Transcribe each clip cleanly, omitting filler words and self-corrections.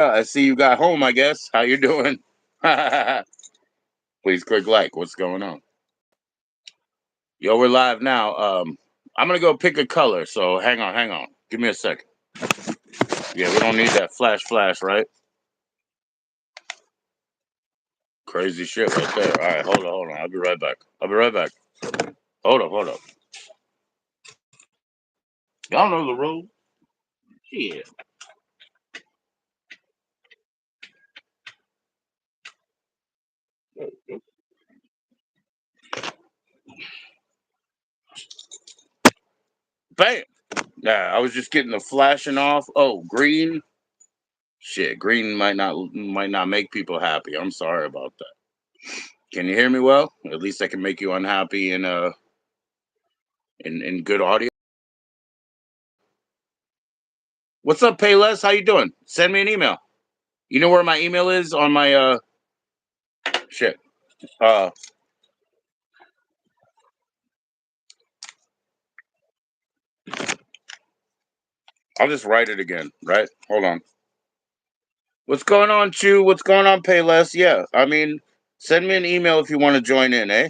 I see you got home, I guess. How you doing? Please click like. What's going on? Yo, we're live now. I'm gonna go pick a color, so hang on. Give me a second. Yeah, we don't need that flash, right? Crazy shit right there. All right, hold on. I'll be right back. I'll be right back. Hold up. Y'all know the rules. Yeah. Bam. Yeah, I was just getting the flashing off. Oh, green. Shit, green might not make people happy. I'm sorry about that. Can you hear me well? At least I can make you unhappy in good audio. What's up, Payless? How you doing? Send me an email. You know where my email is on my shit. Uh I'll just write it again, right? Hold on. What's going on, Chew? What's going on, Payless? Yeah, I mean, send me an email if you want to join in, eh?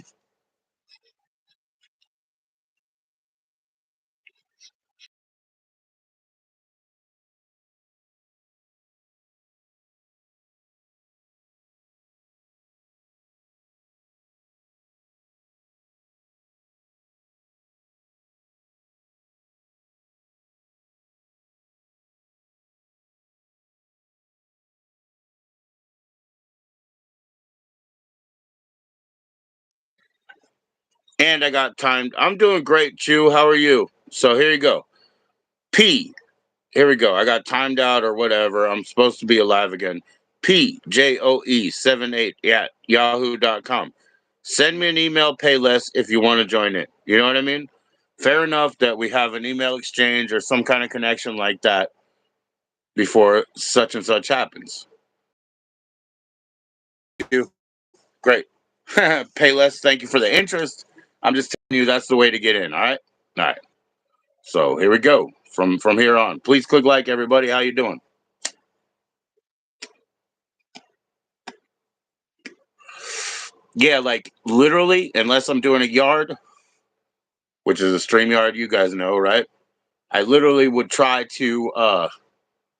And I got time. I'm doing great, Chew. How are you? So here you go. P. Here we go. I got timed out or whatever. I'm supposed to be alive again. PJOE78 at yahoo.com. Send me an email, pay less if you want to join it. You know what I mean? Fair enough that we have an email exchange or some kind of connection like that before such and such happens. You great. Pay less. Thank you for the interest. I'm just telling you that's the way to get in. All right. All right. So here we go. From here on. Please click like, everybody. How you doing? Yeah, like literally, unless I'm doing a yard, which is a stream yard, you guys know, right? I literally would try to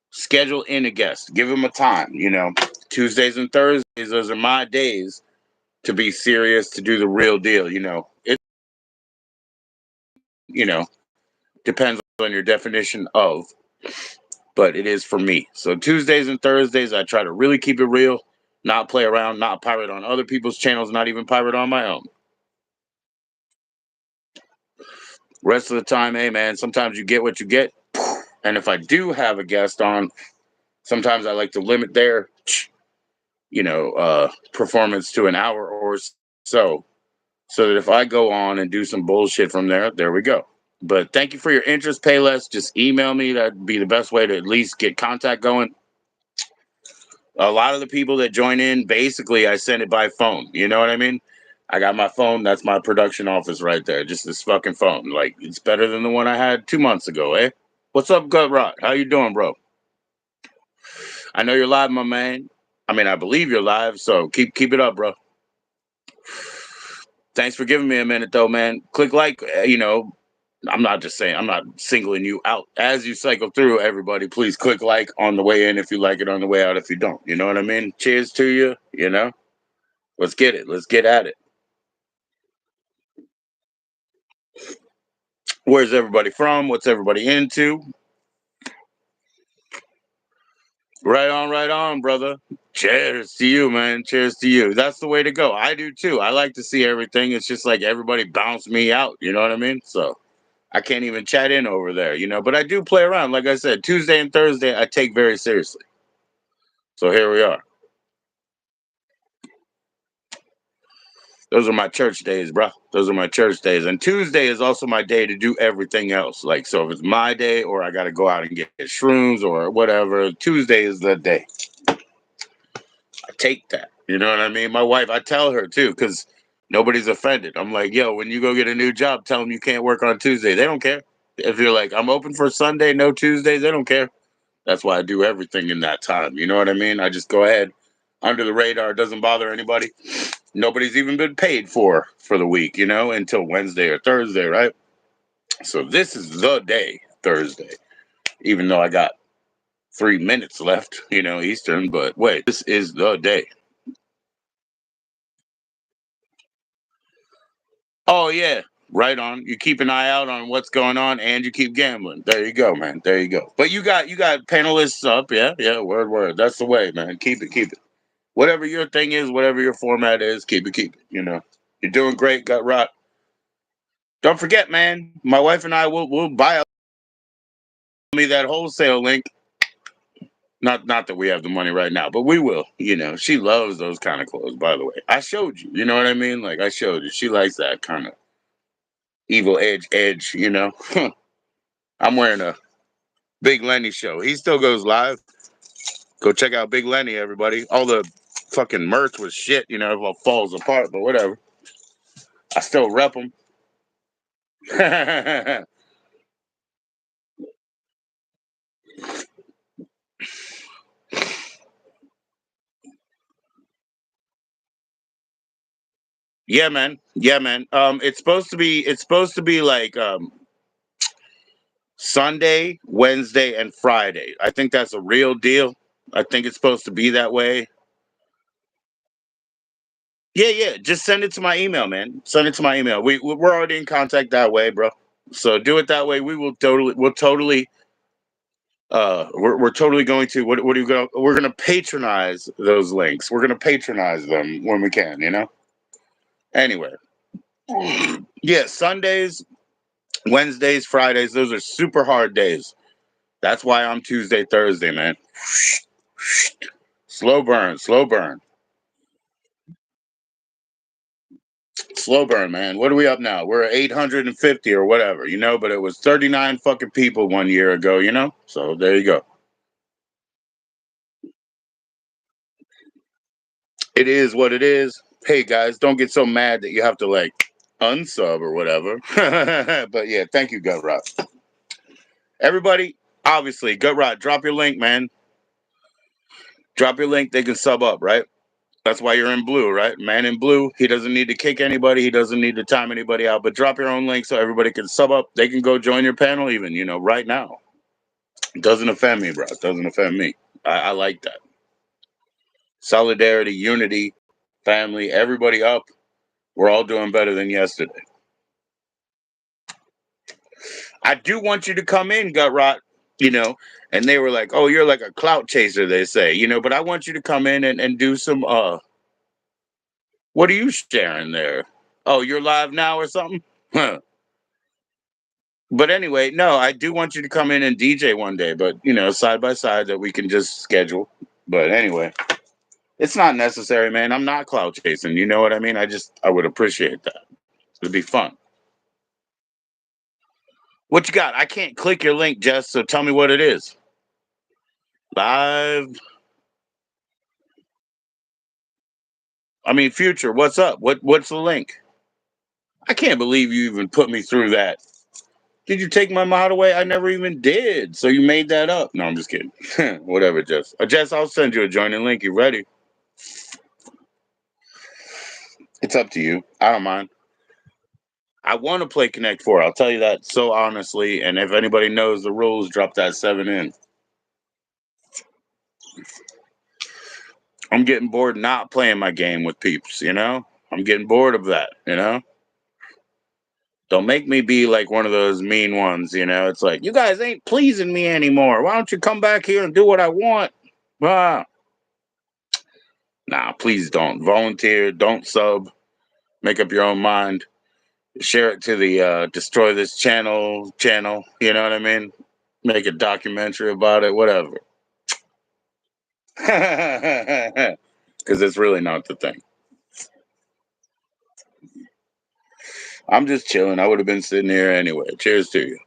schedule in a guest, give them a time, Tuesdays and Thursdays, those are my days to be serious, to do the real deal. It, you know, depends on your definition of, but it is for me. So Tuesdays and Thursdays, I try to really keep it real, not play around, not pirate on other people's channels, not even pirate on my own. Rest of the time, hey man, sometimes you get what you get. And if I do have a guest on, sometimes I like to limit their, performance to an hour or so, so that if I go on and do some bullshit from there we go. But thank you for your interest, Payless. Just email me. That'd be the best way to at least get contact going. A lot of the people that join in, basically, I send it by phone. You know what I mean? I got my phone. That's my production office right there. Just this fucking phone. Like, it's better than the one I had 2 months ago, eh? What's up, Gut Rot? How you doing, bro? I know you're live, my man. I mean, I believe you're live, so keep it up, bro. Thanks for giving me a minute, though, man. Click like, I'm not just saying, I'm not singling you out. As you cycle through, everybody, please click like on the way in if you like it, on the way out if you don't. You know what I mean? Cheers to you. Let's get it. Let's get at it. Where's everybody from? What's everybody into? Right on, brother. Cheers to you, man. Cheers to you. That's the way to go. I do too. I like to see everything. It's just like everybody bounce me out. You know what I mean? So I can't even chat in over there. But I do play around. Like I said, Tuesday and Thursday, I take very seriously. So here we are. Those are my church days, bro. Those are my church days. And Tuesday is also my day to do everything else. Like, so if it's my day or I got to go out and get shrooms or whatever, Tuesday is the day. I take that. You know what I mean? My wife, I tell her too, because nobody's offended. I'm like, yo, when you go get a new job, tell them you can't work on Tuesday. They don't care. If you're like, I'm open for Sunday, no Tuesdays, they don't care. That's why I do everything in that time. You know what I mean? I just go ahead under the radar. It doesn't bother anybody. Nobody's even been paid for the week, until Wednesday or Thursday, right? So this is the day, Thursday, even though I got 3 minutes left, Eastern. But wait, this is the day. Oh yeah, right on. You keep an eye out on what's going on, and you keep gambling. There you go, man. There you go. But you got panelists up, yeah, yeah. Word. That's the way, man. Keep it. Whatever your thing is, whatever your format is, keep it. You're doing great, Gut Rot. Don't forget, man. My wife and I will buy me that wholesale link. Not that we have the money right now, but we will. She loves those kind of clothes. By the way, I showed you. You know what I mean? Like I showed you. She likes that kind of evil edge. I'm wearing a Big Lenny show. He still goes live. Go check out Big Lenny, everybody. All the fucking merch was shit. It all falls apart, but whatever. I still rep them. Yeah, man. Yeah, man. It's supposed to be like Sunday, Wednesday, and Friday. I think that's a real deal. I think it's supposed to be that way. Yeah. Just send it to my email, man. Send it to my email. We're already in contact that way, bro. So do it that way. We're totally going to what are you going we're gonna patronize those links. We're gonna patronize them when we can. Anyway. Yeah, Sundays, Wednesdays, Fridays, those are super hard days. That's why I'm Tuesday, Thursday, man. Slow burn, slow burn. Slow burn, man. What are we up now? We're at 850 or whatever, but it was 39 fucking people 1 year ago. So there you go. It is what it is. Hey guys, don't get so mad that you have to like unsub or whatever. But yeah, thank you, Gut Rot. Everybody, obviously, Gut Rot, drop your link, man. Drop your link, they can sub up, right? That's why you're in blue, right? Man in blue, he doesn't need to kick anybody. He doesn't need to time anybody out. But drop your own link so everybody can sub up. They can go join your panel even, right now. It doesn't offend me, bro. It doesn't offend me. I like that. Solidarity, unity, family, everybody up. We're all doing better than yesterday. I do want you to come in, Gut Rot, and they were like, oh, you're like a clout chaser, they say, but I want you to come in and do some, what are you sharing there? Oh, you're live now or something? Huh. But anyway, no, I do want you to come in and DJ one day, but side by side that we can just schedule. But anyway, it's not necessary, man. I'm not cloud chasing. You know what I mean? I would appreciate that. It'd be fun. What you got? I can't click your link, Jess, so tell me what it is. Live. I mean, future, what's up? What's the link? I can't believe you even put me through that. Did you take my mod away? I never even did. So you made that up. No, I'm just kidding. Whatever, Jess. Jess, I'll send you a joining link. You ready? It's up to you. I don't mind. I want to play Connect 4. I'll tell you that so honestly. And if anybody knows the rules, drop that 7 in. I'm getting bored not playing my game with peeps, I'm getting bored of that. Don't make me be like one of those mean ones, It's like, you guys ain't pleasing me anymore. Why don't you come back here and do what I want? Ah. Nah, please don't. Volunteer, don't sub. Make up your own mind. Share it to the Destroy This channel. You know what I mean? Make a documentary about it, whatever. Because it's really not the thing. I'm just chilling. I would have been sitting here anyway. Cheers to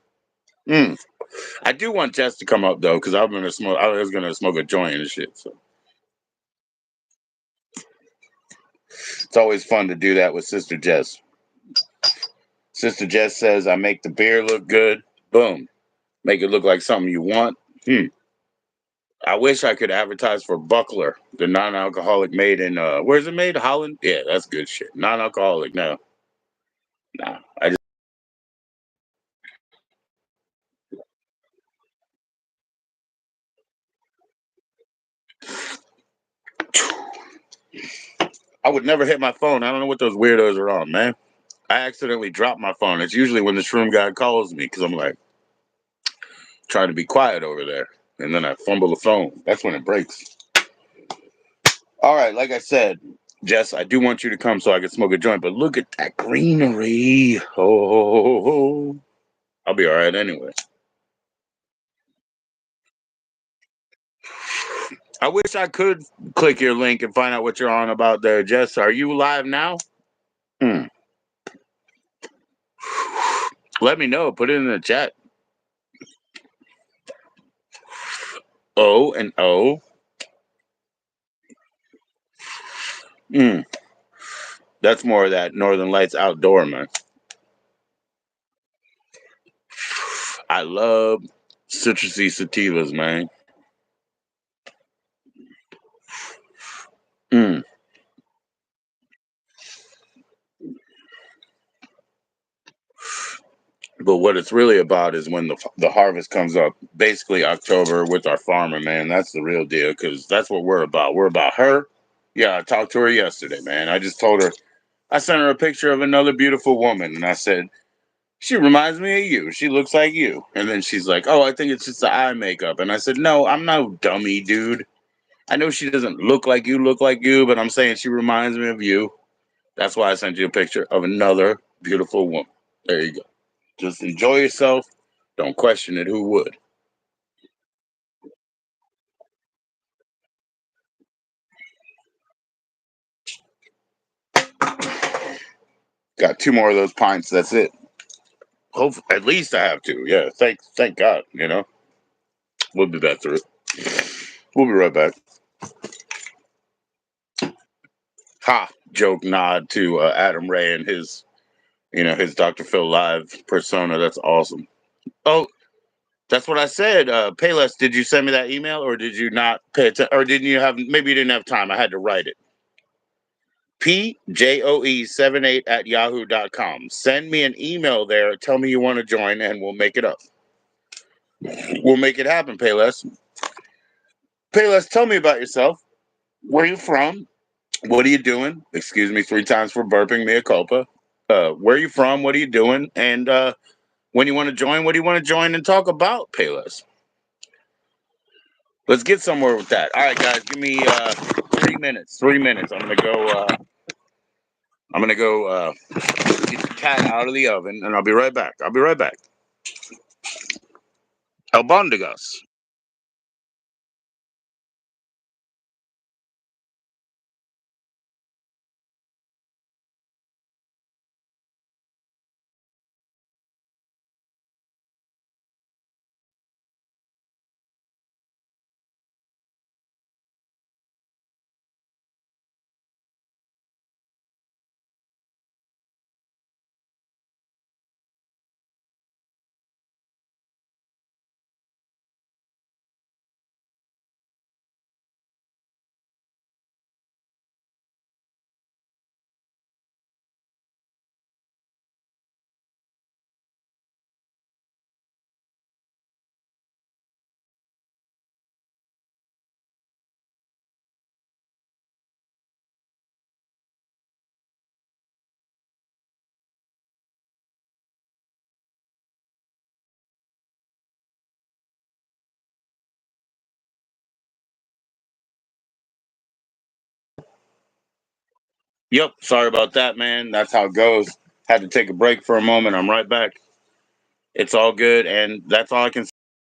you. I do want Jess to come up though, because I was gonna smoke a joint and shit. So it's always fun to do that with Sister Jess. Sister Jess says I make the beer look good. Boom. Make it look like something you want. I wish I could advertise for Buckler, the non-alcoholic made in where's it made? Holland? Yeah, that's good shit. Non-alcoholic. No, nah. I would never hit my phone. I don't know what those weirdos are on, man. I accidentally dropped my phone. It's usually when the shroom guy calls me because I'm like trying to be quiet over there, and then I fumble the phone. That's when it breaks. All right, like I said, Jess, I do want you to come so I can smoke a joint. But look at that greenery. Oh, I'll be all right anyway. I wish I could click your link and find out what you're on about there, Jess. Are you live now? Hmm. Let me know. Put it in the chat. O and O. Hmm. That's more of that Northern Lights outdoor, man. I love citrusy sativas, man. Mm. But what it's really about is when the harvest comes up, basically October with our farmer, man. That's the real deal because that's what we're about. We're about her. Yeah, I talked to her yesterday, man. I just told her, I sent her a picture of another beautiful woman, and I said, she reminds me of you. She looks like you. And then she's like, oh, I think it's just the eye makeup. And I said, no, I'm no dummy, dude. I know she doesn't look like you, but I'm saying she reminds me of you. That's why I sent you a picture of another beautiful woman. There you go. Just enjoy yourself. Don't question it. Who would? Got two more of those pints. That's it. Hope at least I have two. Yeah. Thank God. You know. We'll be back through. We'll be right back. Ha! Joke nod to Adam Ray and his, his Dr. Phil live persona. That's awesome. Oh, that's what I said. Payless, did you send me that email or did you not pay attention? Or didn't you have, maybe you didn't have time. I had to write it. PJOE78 at yahoo.com. Send me an email there. Tell me you want to join and we'll make it up. We'll make it happen, Payless. Payless, tell me about yourself. Where are you from? What are you doing? Excuse me 3 times for burping, mea culpa. Where are you from? What are you doing? And when you want to join, what do you want to join and talk about, Payless? Let's get somewhere with that. All right, guys, give me 3 minutes. 3 minutes. I'm gonna go get the cat out of the oven, and I'll be right back. I'll be right back. Albondigas. Yep. Sorry about that, man. That's how it goes. Had to take a break for a moment. I'm right back. It's all good, and that's all I can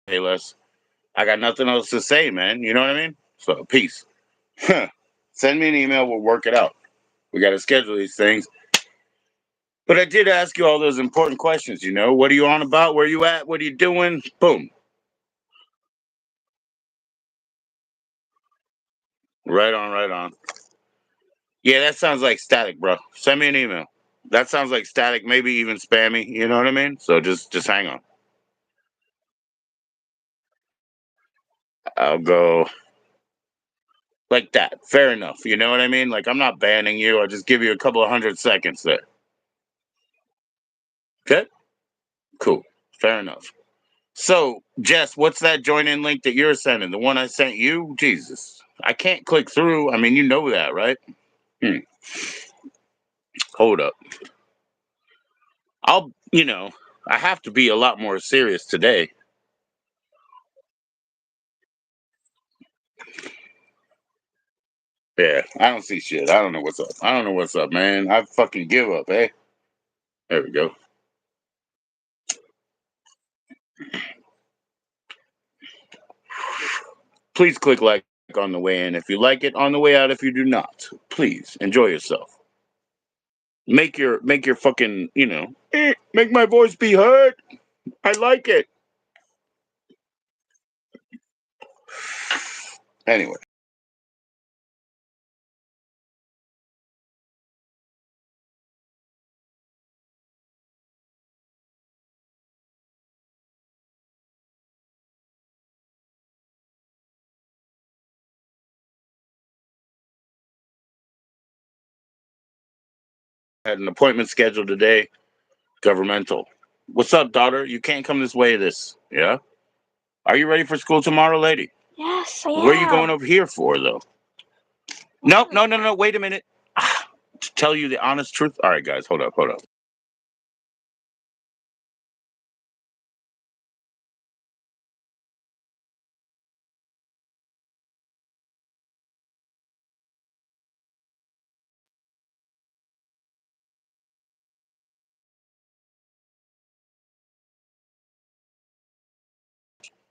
say, Les. I got nothing else to say, man. You know what I mean? So, peace. Send me an email. We'll work it out. We got to schedule these things. But I did ask you all those important questions. What are you on about? Where you at? What are you doing? Boom. Right on, right on. Yeah, that sounds like static, bro. Send me an email. That sounds like static, maybe even spammy. You know what I mean? So just hang on. I'll go like that. Fair enough. You know what I mean? Like, I'm not banning you. I'll just give you a couple of 100 seconds there. Okay? Cool. Fair enough. So, Jess, what's that join in link that you're sending? The one I sent you? Jesus. I can't click through. I mean, you know that, right? Hmm. Hold up. I have to be a lot more serious today. Yeah, I don't see shit. I don't know what's up. I don't know what's up, man. I fucking give up, eh? There we go. Please click like on the way in if you like it, on the way out if you do not. Please enjoy yourself. Make your fucking, make my voice be heard. I like it. Anyway. Had an appointment scheduled today. Governmental. What's up, daughter? You can't come this way. Yeah. Are you ready for school tomorrow, lady? Yes, I Where are you am. going over here for, though? Nope, no, no, no. Wait a minute. To tell you the honest truth. All right, guys, hold up, hold up.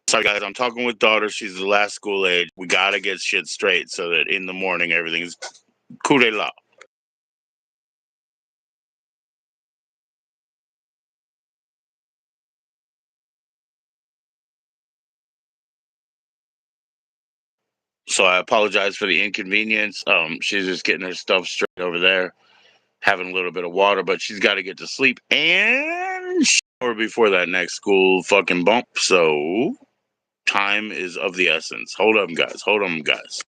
Sorry, guys. I'm talking with daughter. She's the last school age. We gotta get shit straight so that in the morning everything's coup de la. So I apologize for the inconvenience. She's just getting her stuff straight over there, having a little bit of water, but she's got to get to sleep and shower before that next school fucking bump. So time is of the essence. Hold on, guys. Hold on, guys.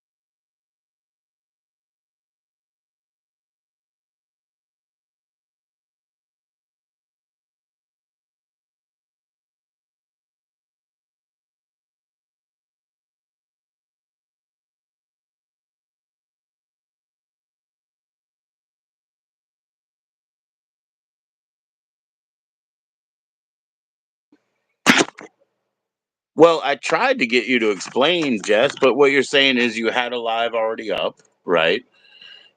Well, I tried to get you to explain, Jess, but what you're saying is you had a live already up, right?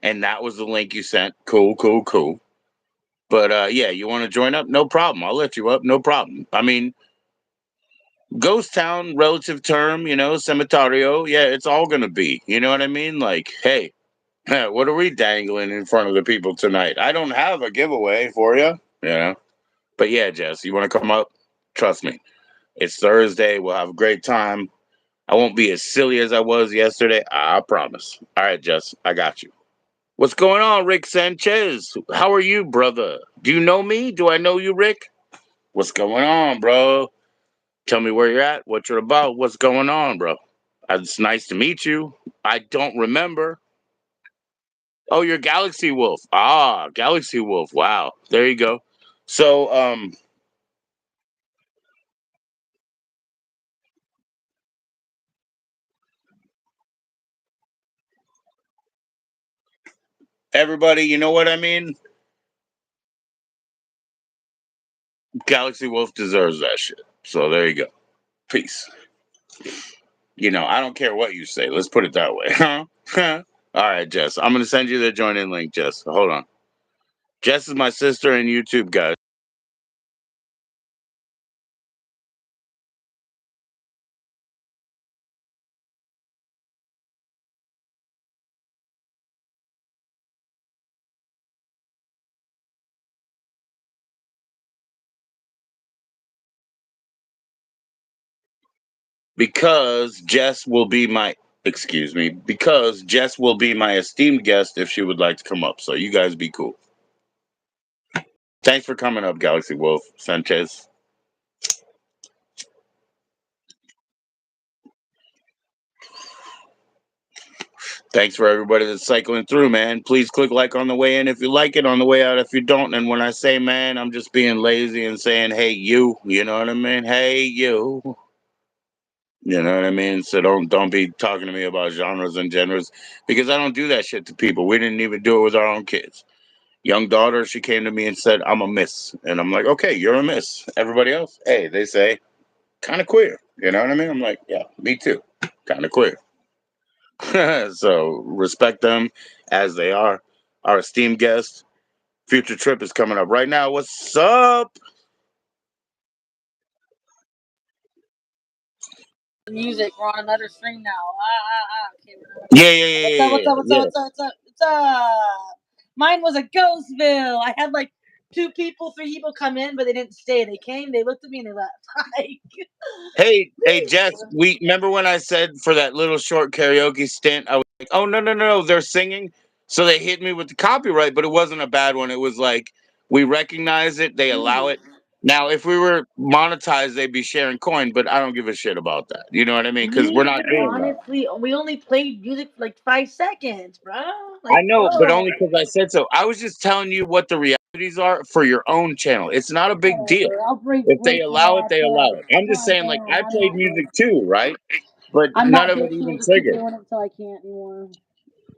And that was the link you sent. Cool, cool, cool. But yeah, you want to join up? No problem. I'll let you up. No problem. I mean, ghost town, relative term, cemeterio. Yeah, it's all gonna be. You know what I mean? Like, hey, what are we dangling in front of the people tonight? I don't have a giveaway for you. You know. But yeah, Jess, you want to come up? Trust me, it's Thursday. We'll have a great time. I won't be as silly as I was yesterday. I promise. All right, Jess, I got you. What's going on, Rick Sanchez? How are you, brother? Do you know me? Do I know you, Rick? What's going on, bro? Tell me where you're at, what you're about, what's going on, bro. It's nice to meet you. I don't remember. Oh, you're Galaxy Wolf. Ah, Galaxy Wolf. Wow. There you go. So, everybody, you know what I mean? Galaxy Wolf deserves that shit. So there you go. Peace. I don't care what you say. Let's put it that way. Huh? All right, Jess. I'm gonna send you the join in link, Jess. Hold on. Jess is my sister in YouTube, guys. Because Jess will be my because Jess will be my esteemed guest if she would like to come up. So you guys be cool. Thanks for coming up, Galaxy Wolf Sanchez. Thanks for everybody that's cycling through, man. Please click like on the way in if you like it, on the way out if you don't. And when I say man, I'm just being lazy and saying, hey, you know what I mean? Hey, you. You know what I mean? So don't be talking to me about genres and genders because I don't do that shit to people. We didn't even do it with our own kids. Young daughter, she came to me and said, I'm a miss. And I'm like, okay, you're a miss. Everybody else, hey, they say, kind of queer. You know what I mean? I'm like, yeah, me too. Kind of queer. So respect them as they are. Our esteemed guest, future trip is coming up right now. What's up? Music. We're on another stream now. Okay, Yeah, yeah, yeah, what's yeah, up? What's yeah. up? What's up? Yeah. What's up? What's up? What's up? Mine was a Ghostville. I had like three people come in, but they didn't stay. They came, they looked at me, and they left. Like, Hey, Jess. We remember when I said for that little short karaoke stint, I was like, "Oh no, they're singing." So they hit me with the copyright, but it wasn't a bad one. It was like we recognize it, they allow it. Now, if we were monetized, they'd be sharing coin, but I don't give a shit about that. You know what I mean? Because we're we not doing that. honestly, we only played music for like 5 seconds, bro. I Like, know, but only because I said so. I was just telling you what the realities are for your own channel. It's not a big deal. whatever. I'll If they break allow it, my they allow back. it. I'm just God saying, like, damn, I played music too, right? But I'm none not of it bitching. even We'll just keep triggered. doing it until I can't anymore.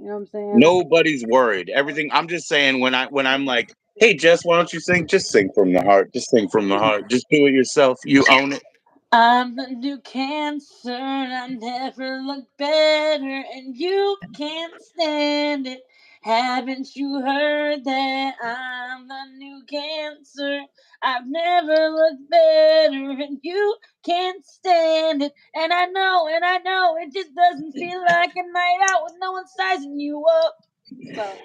You know what I'm saying? Nobody's worried. Everything. I'm just saying when I'm like, hey, Jess, why don't you sing? Just sing from the heart. Just sing from the heart. Just do it yourself. You own it. I'm the new cancer. I never look better, and you can't stand it. Haven't you heard that I'm the new cancer? I've never looked better, and you can't stand it. And I know, it just doesn't feel like a night out with no one sizing you up. So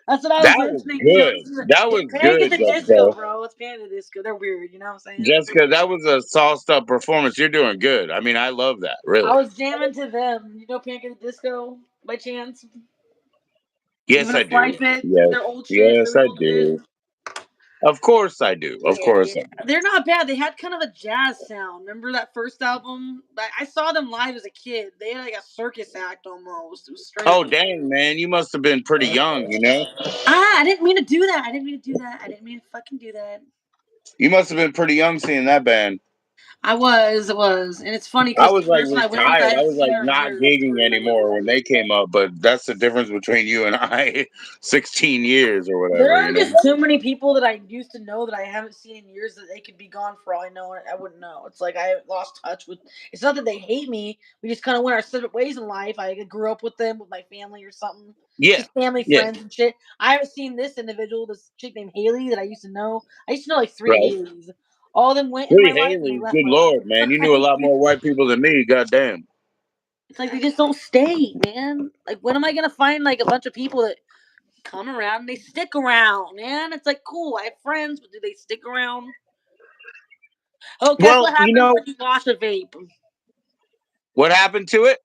that's what I was That was listening to. good. That was It's Panic at good, the Disco, Jessica. bro. It's Panic at the Disco. They're weird, you know what I'm saying? Jessica, that was a sauced up performance. You're doing good. I mean, I love that. I Really. was jamming to them. You know Panic at the Disco by chance? You Yes, want I to fly do. fit? Yes. Their old shit. Yes, Their I old shit. do. Of course I do. Of Yeah, course yeah. I do. They're not bad. They had kind of a jazz sound. Remember that first album? I saw them live as a kid. They had like a circus act almost. It was Oh, strange. dang, man. You must have been pretty young, you know? I didn't mean to do that. I didn't mean to do that. I didn't mean to fucking do that. You must have been pretty young seeing that band. It was. And it's funny I because was the like person I went with, I retired. I hadn't was seen like her in not years. That's the gigging reason I went with anymore when them. they came up, but that's the difference between you and I. 16 years or There whatever, are you know? just too many people that I used to know that I haven't seen in years that they could be gone for all I know. And I wouldn't know. It's like I lost touch with. It's not that they hate me. We just kind of went our separate ways in life. I grew up with them, with my family or something. Yeah. Just family, Yeah. friends, and shit. I haven't seen this individual, this chick named Haley that I used to know. I used to know like three Right. Haleys. All of them went in my Three life and they Haley's. left Good my life. Lord, man. You knew a lot more white people than me. Goddamn. It's like they just don't stay, man. Like when am I gonna find like a bunch of people that come around and they stick around, man? It's like cool. I have friends, but do they stick around? Oh, guess Well, what you happens know when you wash a vape? what happened to it?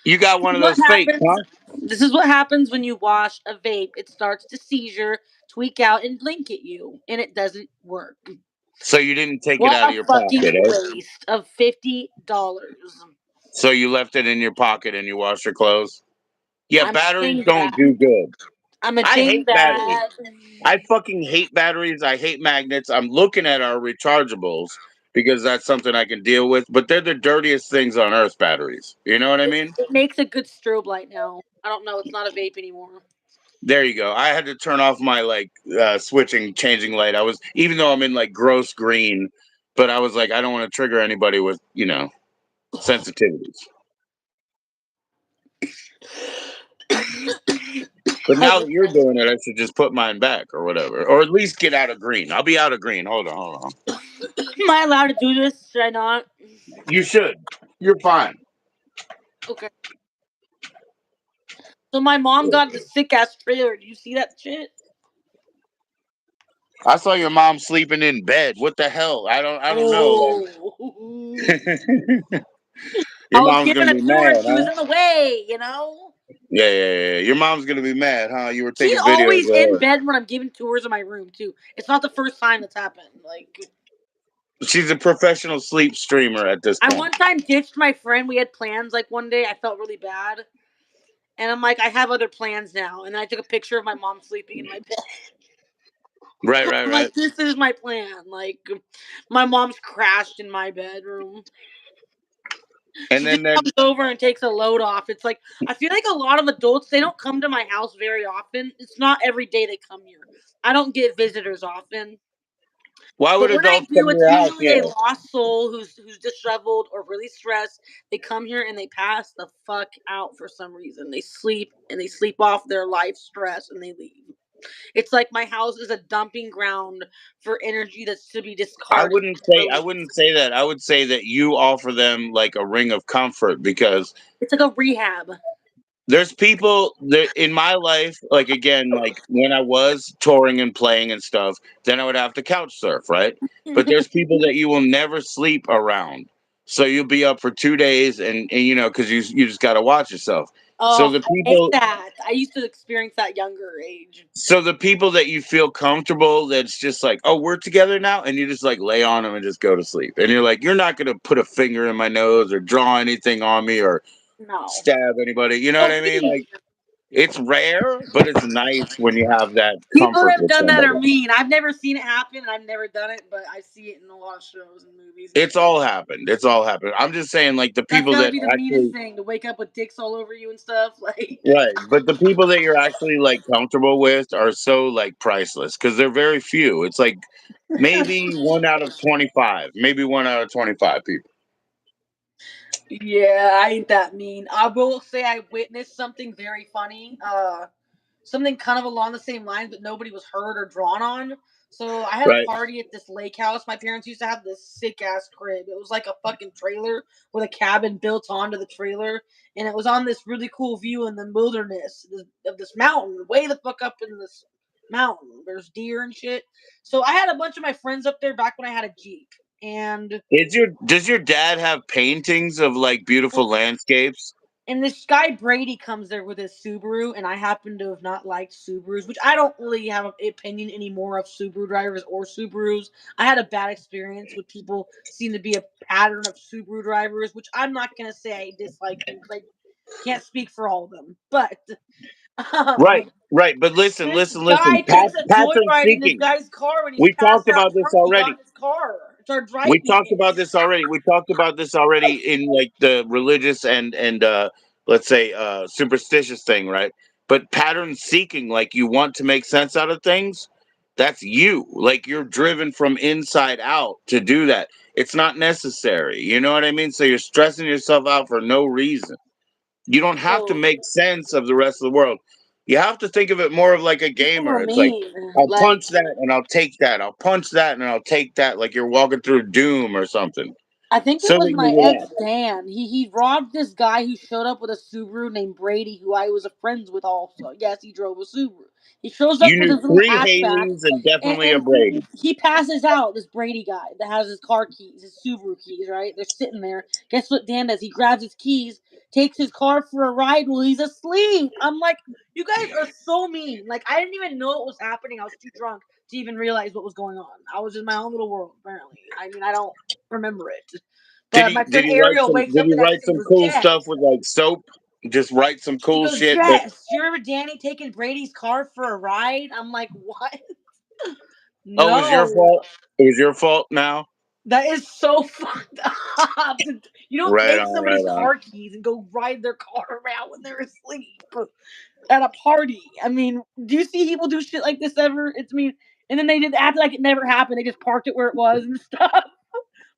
You got This one is of what those fakes, happens. huh? This is what happens when you wash a vape. It starts to seizure, tweak out, and blink at you, and it doesn't work. So you didn't take it What out of a your fucking pocket, eh? waste of $50. So you left it in your pocket and you washed your clothes? Yeah, I'm batteries saying don't that. do good. I'm a I thing hate batteries. that. I fucking hate batteries. I hate magnets. I'm looking at our rechargeables because that's something I can deal with, but they're the dirtiest things on earth, batteries. You know what I mean? It makes a good strobe light now. I don't know. It's not a vape anymore. There you go. I had to turn off my like switching changing light. I was even though I'm in like gross green, but I was like I don't want to trigger anybody with, sensitivities. But now that you're doing it, I should just put mine back or whatever, or at least get out of green. I'll be out of green. Hold on. Am I allowed to do this? Should I not? You should. You're fine. Okay. So my mom got the sick ass trailer. Do you see that shit? I saw your mom sleeping in bed. What the hell? I don't know. Oh. Like, I your was mom's giving gonna a be tour. mad, She huh? was in the way, you know? Yeah. Your mom's gonna be mad, huh? You were She's taking videos always of in her. bed when I'm giving tours of my room, too. It's not the first time that's happened. Like, She's a professional sleep streamer at this I point. one time ditched my friend. We had plans, like, one day. I felt really bad. And I'm like, I have other plans now. And I took a picture of my mom sleeping in my bed. Right, right, I'm right. like, this is my plan. Like, my mom's crashed in my bedroom. And She just then that comes over and takes a load off. It's like, I feel like a lot of adults, they don't come to my house very often. It's not every day they come here. I don't get visitors often. why would But when I adults come do, to it's your house? usually a Yeah. lost soul who's disheveled or really stressed. They come here and they pass the fuck out for some reason. They sleep and they sleep off their life stress and they leave. It's like my house is a dumping ground for energy that's to be discarded and I released. wouldn't say that. I would say that you offer them like a ring of comfort because It's like a rehab. there's people that in my life, like again, like when I was touring and playing and stuff, then I would have to couch surf, right? But there's people that you will never sleep around. So you'll be up for 2 days and you know, because you just gotta watch yourself. So Oh, the I hate people that. I used to experience that younger age. so the people that you feel comfortable, that's just like, oh, we're together now, and you just like lay on them and just go to sleep. And you're like, you're not gonna put a finger in my nose or draw anything on me or No. stab anybody. You know what Oh, I mean? me. Like it's rare, but it's nice when you have that People comfort that have with done that are somebody. mean. I've never seen it happen and I've never done it, but I see it in a lot of shows and movies and It's shit. all happened. It's all happened. I'm just saying, like the That's people gotta that be the meanest actually, thing to wake up with dicks all over you and stuff. Like, right, but the people that you're actually like comfortable with are so like priceless because they're very few. It's like maybe 1 out of 25, maybe 1 out of 25 people. yeah, I ain't that mean. I will say I witnessed something very funny. Something kind of along the same lines, but nobody was hurt or drawn on. So I had a Right. party at this lake house. My parents used to have this sick ass crib. It was like a fucking trailer with a cabin built onto the trailer, and it was on this really cool view in the wilderness of this mountain, way the fuck up in this mountain. There's deer and shit. So I had a bunch of my friends up there back when I had a jeep, and Does your dad have paintings of like beautiful landscapes? and this guy Brady comes there with his Subaru, and I happen to have not liked Subarus, which I don't really have an opinion anymore of Subaru drivers or Subarus. I had a bad experience with people seem to be a pattern of Subaru drivers, which I'm not gonna say I dislike them because I can't speak for all of them. But Right, um, right. But listen, this listen, listen. guy takes a Pattern joyride in this seeking. guy's car when he's We talked passed out about this drunk. He got already. in his car, started We driving talked it. about this already. We talked about this already in like the religious and let's say superstitious thing, right? But pattern seeking, like you want to make sense out of things, that's you. Like you're driven from inside out to do that. It's not necessary. You know what I mean? So you're stressing yourself out for no reason. You don't have to So make sense of the rest of the world. You have to think of it more of like a people gamer. are It's like mean. I'll Like punch that and I'll take that. I'll punch that and I'll take that, like you're walking through Doom or something. I think it So was that my you ex relax. Dan. He robbed this guy who showed up with a Subaru named Brady, who I was a friends with also. Yes, he drove a Subaru. He shows up You with knew his little three hatchback, Haleys and definitely a and Brady. he passes out. This Brady guy that has his car keys, his Subaru keys, right? They're sitting there. Guess what Dan does? He grabs his keys, takes his car for a ride while he's asleep. I'm like, you guys are so mean. Like I didn't even know what was happening. I was too drunk to even realize what was going on. I was in my own little world. Apparently, I mean, I don't remember it. But my friend Ariel wakes Did up he the next write day and some goes, cool stuff Jess. with like soap? Just write some She cool goes, shit that Jess, do you remember Danny taking Brady's car for a ride? I'm like, what? Oh, it was your No. fault. It was your fault now. That is so fucked up. You don't Right take on, somebody's right on. car keys and go ride their car around when they're asleep at a party. I mean, do you see people do shit like this ever? It's I mean, and then they just act like it never happened. They just parked it where it was and stuff.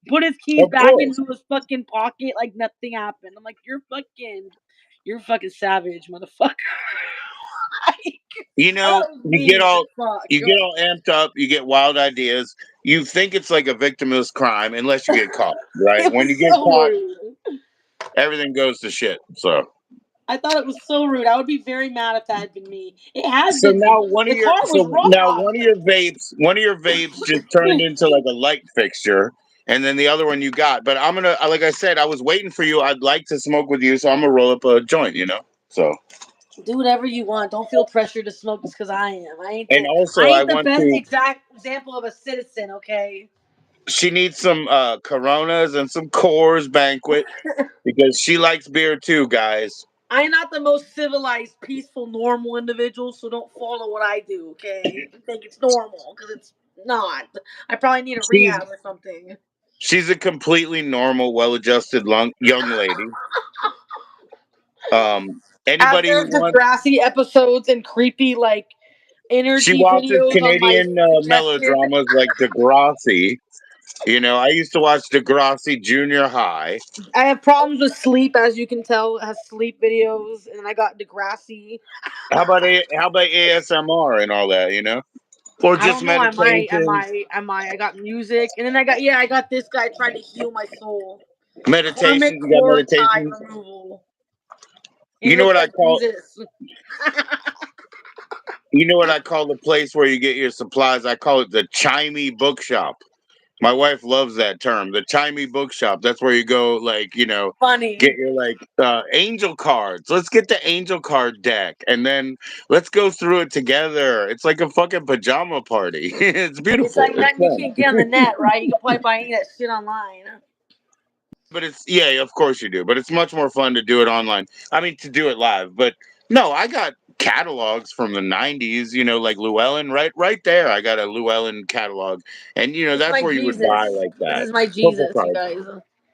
Put his keys Of back course. into his fucking pocket like nothing happened. I'm like, you're fucking savage, motherfucker. Like, You I know, thought it was mean. you Fuck. get all amped up, you get wild ideas. You think it's like a victimless crime unless you get caught, right? It When was you get so caught, rude. everything goes to shit. So I thought it was so rude. I would be very mad if that had been me. It has been me. now The car was one robbed. of your vapes just turned into like a light fixture, and then the other one you got. But I'm gonna, like I said, I was waiting for you. I'd like to smoke with you, so I'm gonna roll up a joint. So, Do whatever you want. Don't feel pressure to smoke just because I am. and I also I ain't the want best to. exact example of a citizen. Okay. She needs some Coronas and some Coors Banquet because she likes beer too, guys. I'm not the most civilized, peaceful, normal individual, so don't follow what I do, okay? You think it's normal, because it's not. I probably need a She's rehab or something. she's a completely normal, well-adjusted young lady. As Anybody who there's wants, Degrassi episodes and creepy, like, she energy watches videos on my Canadian suggestion. melodramas like Degrassi. You know, I used to watch Degrassi Junior High. I have problems with sleep, as you can tell. It has sleep videos, and I got Degrassi. How about ASMR and all that? You know, or I just don't know. I might. I meditation, might. I might. I got music, and then I got I got this guy trying to heal my soul. Karmic meditation. You got core tie meditations. removal. And he You know looks what I like call Jesus. you know what I call the place where you get your supplies? I call it the chimey bookshop. My wife loves that term, the chimey bookshop. That's where you go, like, get Funny. your like angel cards. Let's get the angel card deck, and then let's go through it together. It's like a fucking pajama party. It's It's beautiful. like It's nothing you fun. can't get on the net, right? You can probably buy any of that shit online. Yeah, but yeah, of course you do. But it's much more fun to do it online. I mean, to do it live. But no, I got catalogs from the '90s. Like Llewellyn, right there. I got a Llewellyn catalog, and It's that's my where you would buy Jesus. like This that is my purple Jesus, you card. guys.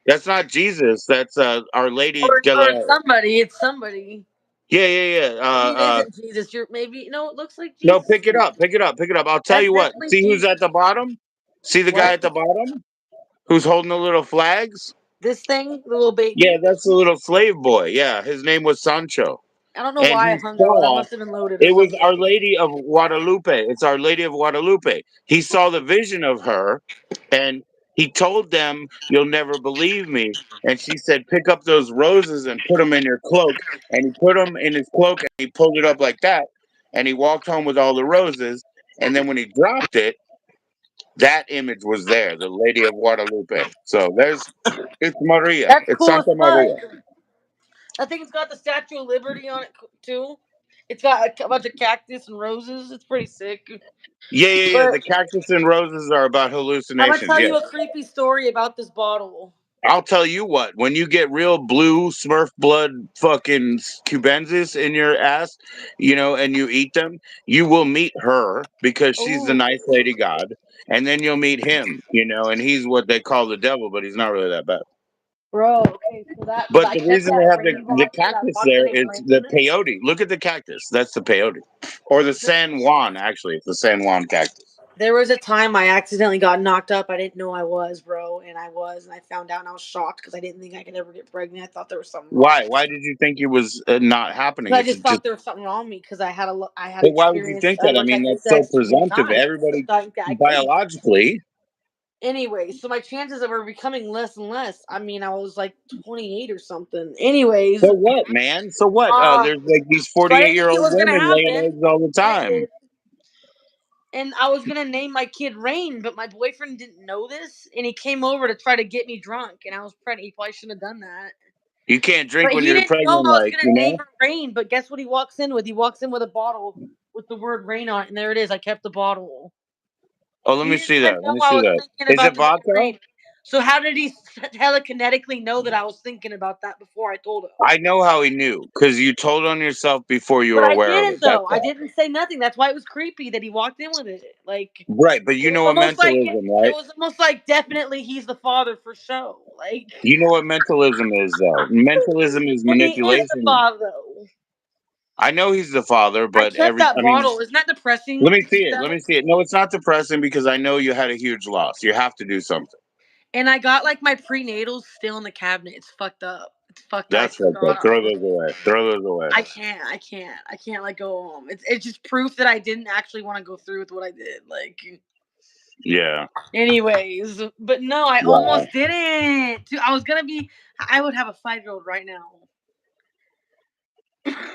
That's not Jesus. That's Our Lady de Or la. it's somebody. It's somebody. Yeah, yeah, yeah. Maybe it isn't Jesus. You're maybe no. It looks like No, Jesus pick to it me. up, pick it up, pick it up. I'll tell That's you what. definitely See who's Jesus. at the bottom? See the guy What? at the bottom who's holding the little flags? This thing, the little Yeah, baby. that's the little slave boy. Yeah, his name was Sancho. I don't know And why I he hung out. I saw must have been loaded or it was Our something. Lady of Guadalupe. It's Our Lady of Guadalupe. He saw the vision of her, and he told them, "You'll never believe me." And she said, "Pick up those roses and put them in your cloak." And he put them in his cloak, and he pulled it up like that, and he walked home with all the roses. And then when he dropped it, that image was there, the Lady of Guadalupe. So it's Maria. That's It's cool as Santa fuck. Maria. I think it's got the Statue of Liberty on it too. It's got a bunch of cactus and roses. It's pretty sick. Yeah, yeah, yeah. But The cactus and roses are about I'm gonna hallucinations. tell Yes. you a creepy story about this bottle. I'll tell you what, when you get real blue Smurf blood fucking cubensis in your ass, and you eat them, you will meet her because she's the Oh, nice lady god. And then you'll meet him, and he's what they call the devil, but he's not really that bad. bro. Okay, so that because But I the kept reason they that have rain the bottle and I cactus walked there in it is the rain. peyote. Look at the cactus. That's the peyote. Or the San Juan, actually. It's the San Juan cactus. There was a time I accidentally got knocked up. I didn't know I was, bro, and I was, and I found out, and I was shocked because I didn't think I could ever get pregnant. I thought there was something wrong. Why? Why did you think it was not happening? I It's just just thought there was something wrong with me because I had But why would you experienced think that? I I mean, think that's that so too many presumptive. times. Everybody Like I could. biologically. Anyway, so my chances of her becoming less and less. I mean, I was like 28 or something. Anyways, So what, man? So what? uh, There's like these so I 48 didn't year think it old was gonna women laying happen, eggs all the and it time. did. And I was gonna name my kid Rain, but my boyfriend didn't know this, and he came over to try to get me drunk, and I was pregnant. He probably shouldn't have done that. You can't drink But when he you're didn't know pregnant, I was like, gonna name her Rain. But guess what? He walks in with? He walks in with a bottle with the word Rain on it, and there it is. I kept the bottle. Oh, let He me didn't see that. even Let know me I see was that. thinking Is about it the name vodka? Rain. So how did he telekinetically know that I was thinking about that before I told him? I know how he knew because you told on yourself before you But were I aware of didn't it. That's though. I all. didn't say nothing. That's why it was creepy that he walked in with it. Like Right. But you it was know what almost like mentalism, it right? was almost like definitely he's the father for show. Like You know what mentalism is, though. Mentalism is and he is the manipulation. father though. I know he's the father, I but kept that I mean, bottle. Isn't that let depressing me to see keep it. Let that? me see it. No, it's not depressing because I know you had a huge loss. You have to do something. And I got like my prenatals still in the cabinet. It's fucked up. It's fucked up. I That's fucked up. forgot Throw them. those away. Throw those away. I can't. I can't. I can't let go of them. It's just proof that I didn't actually want to go through with what I did. Like, Yeah. anyways, but no, I Wow. almost didn't. Dude, I was gonna be. I would have a 5-year-old right now,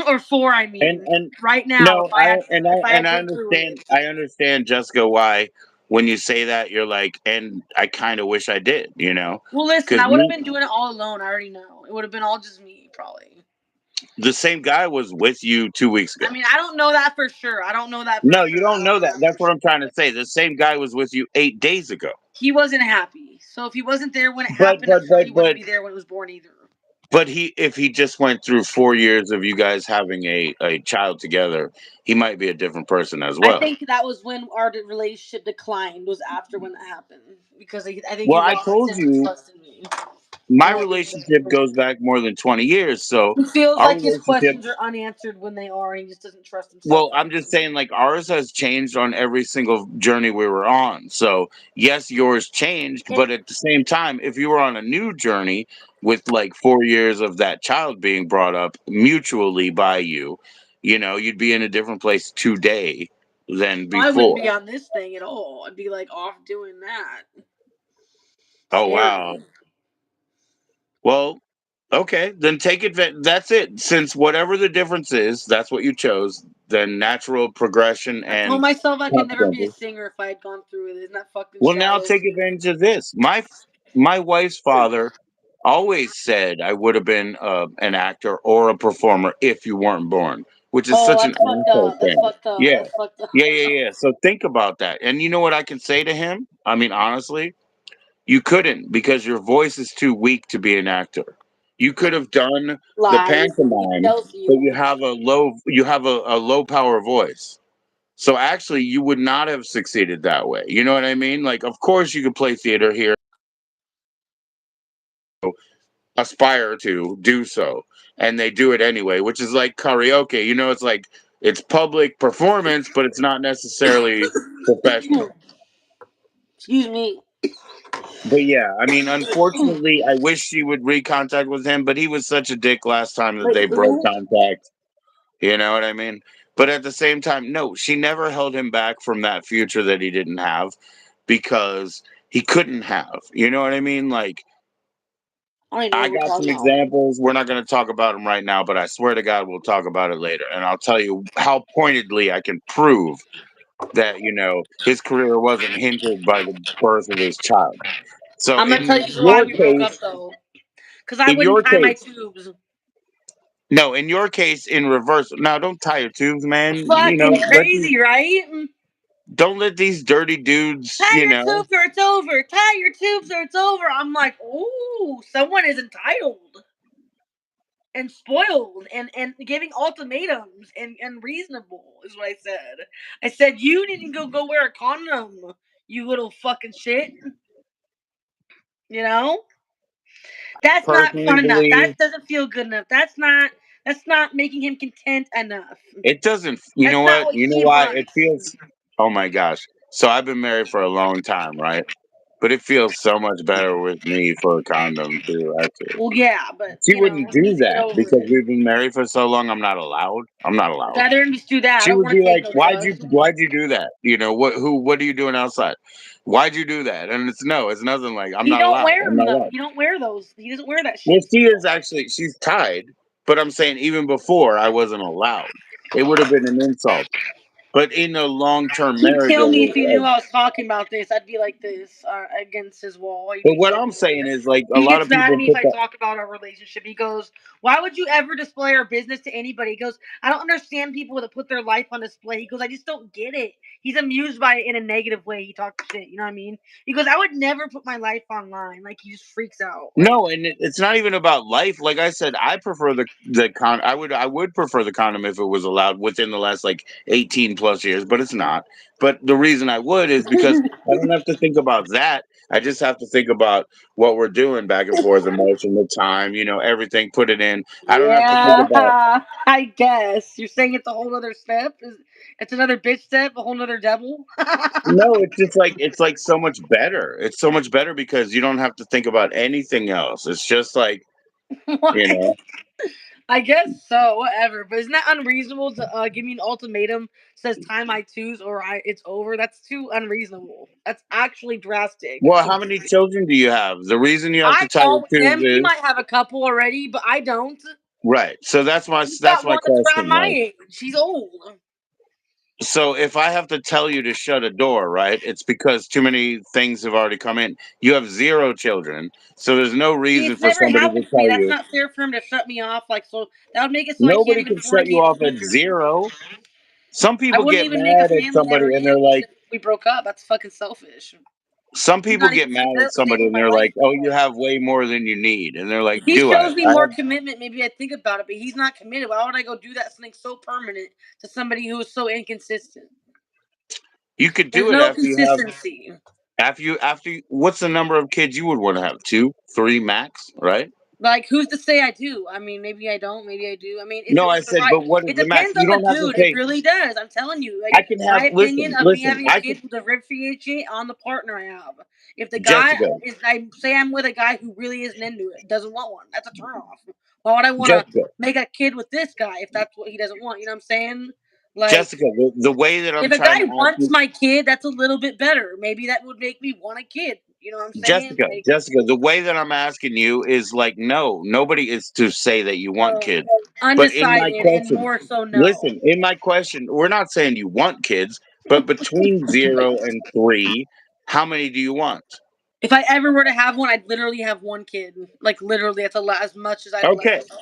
or four. I mean, And right now no, if I and had I went through understand. it. I understand, Jessica, why when you say that you're like, and I kind of wish I did. Well, listen, Because I would have been doing it all alone. I already know. It would have been all just me, probably. the same guy was with you 2 weeks ago. I mean, I don't know that for sure. I don't know that for No, you sure. I don't don't know know that. that That's for what sure. I'm trying to say. The same guy was with you 8 days ago. He wasn't happy. So if he wasn't there when it But happened, I'm but sure but he wouldn't but be there when it was born either. But if he just went through 4 years of you guys having a child together, he might be a different person as I well. think that was when our relationship declined. Was after when that happened because I think he Well, I lost told sense of you trust in me. my And like, relationship goes back more than 20 years. So he feels our like his relationship, questions are unanswered when they are, and he just doesn't trust himself well, I'm anymore. just saying, like, ours has changed on every single journey we were on. So, yes, yours changed, It, but at the same time, if you were on a new journey with like 4 years of that child being brought up mutually by you, you'd be in a different place today than I wouldn't before. be on this thing at all. I'd be like off doing that. Oh, wow. Scary. Well, okay, then take advantage. That's it. Since whatever the difference is, that's what you chose, then natural progression I told and myself I could never be a consequences. singer if I had gone through it. Isn't that fucking Well, now shallow? take advantage of this. My wife's father always said I would have been an actor or a performer if you weren't born, which is Oh, such an that's fucked asshole up. That's thing. fucked up. Yeah, That's fucked up. yeah. So think about that. And you know what I can say to him? I mean, honestly, you couldn't because your voice is too weak to be an actor. You could have done the Lies. He pantomime, tells but you. you have a low power voice. So actually, you would not have succeeded that way. You know what I mean? Like, of course, you could play theater here, aspire to do so, and they do it anyway, which is like karaoke. It's like it's public performance, but it's not necessarily professional. Excuse me. But yeah, I mean, unfortunately, I wish she would recontact with him, but he was such a dick last time that Wait, they broke who? contact. You know what I mean? But at the same time, no, she never held him back from that future that he didn't have because he couldn't have. You know what I mean? Like, I don't even know I what we're got some talking about. examples. We're not going to talk about them right now, but I swear to God, we'll talk about it later. And I'll tell you how pointedly I can prove that, his career wasn't hindered by the birth of his child. So I'm gonna tell in you why your we broke up case, though. Because I in wouldn't your tie my case, tubes. no, in your case, in reverse. Now, don't tie your tubes, man. Fucking Let these, crazy, right? don't let these dirty dudes, Tie your tubes or it's over. Tie your tubes or it's over. I'm like, ooh, someone is entitled and spoiled and giving ultimatums and reasonable is what I said. I said you need to go wear a condom, you little fucking shit. You know? That's not personally fun enough. believe That doesn't feel good enough. That's not making him content enough. it doesn't. You know That's not what? what You know he why? It wants. feels, oh my gosh. So I've been married for a long time, right? But it feels so much better with me for a condom too, actually. Well, yeah, but She wouldn't he do needs to get that over because it. we've been married for so long. I'm not allowed. I'm not allowed. Rather than just do that, I She don't would want to be take like, no "Why'd you drugs. why'd you do that? What are you doing outside? Why'd you do that?" And it's no, it's nothing like I'm He not don't allowed. wear I'm them not though. allowed. He don't wear those. He doesn't wear that Well, shit she is still. actually she's tied, but I'm saying even before I wasn't allowed. It would have been an insult. But in a long term He'd marriage kill me if he knew of I was talking about this. I'd be like this against his wall. He'd but be what killing I'm me. saying is like a He lot gets of mad at people me if put I that. talk about our relationship. He goes, "Why would you ever display our business to anybody?" He goes, "I don't understand people that put their life on display." He goes, "I just don't get it." He's amused by it in a negative way. He talks shit. You know what I mean? He goes, "I would never put my life online." Like he just freaks out. Like No, and it's not even about life. Like I said, I prefer the con. I would prefer the condom if it was allowed within the last like 18 plus years, but it's not. But the reason I would is because I don't have to think about that. I just have to think about what we're doing back and forth, emotion, the time, everything. Put it in. I don't have to think about. yeah, I guess you're saying it's a whole other step. It's another bitch step, a whole other devil. No, it's like so much better. It's so much better because you don't have to think about anything else. It's just like you What? know. I guess so. Whatever. But isn't that unreasonable to give me an ultimatum? Says tie my twos or it's over. That's too unreasonable. That's actually drastic. Well, how many children do you have? The reason you have to I tell your told tubes him he is might have a couple already, but I don't. right. So that's my He's that's got my one that's around question. my Like, age. He's old. so if I have to tell you to shut a door, right? It's because too many things have already come in. You have zero children, so there's no See, reason it's for never somebody to happened to me. tell That's you. not fair for him to shut me off. Like so, that would make it so I can't Nobody even can shut you fornicate in the off at future. zero. Some I people wouldn't get even make a mad at family somebody ever and again they're like, if we broke up. That's fucking selfish. Some He's people not get even mad at staying somebody in and my they're life like, "Oh, you anymore. have way more than you need," and they're like, If he "Do I?" shows me more commitment, maybe I think about it. But he's not committed. Why would I go do that something so permanent to somebody who is so inconsistent? You could There's do it no after you have consistency. what's the number of kids you would want to have? 2, 3 max, right? Like, who's to say I do? I mean, maybe I don't. Maybe I do. I mean, if No, it I was the said, right, but what is it the max? depends You on the don't have to dude. It say really does. I'm telling you. Like, I can my have opinion of me listen, having a I can kid will differentiate on the partner I have. If the guy Jessica, is, I say I'm with a guy who really isn't into it, doesn't want one. That's a turnoff. Why would I want to Jessica, make a kid with this guy if that's what he doesn't want? You know what I'm saying? Like, Jessica, the way that I'm if a trying guy to ask wants you, my kid, that's a little bit better. Maybe that would make me want a kid. You know what I'm saying? Jessica, Like, Jessica, the way that I'm asking you is like, no, nobody is to say that you want well, kids. But in my undecided and question, more so no. listen, in my question, we're not saying you want kids, but between 0 and 3, how many do you want? If I ever were to have one, I'd literally have one kid. Like literally, that's as much as I'd let Okay. them go.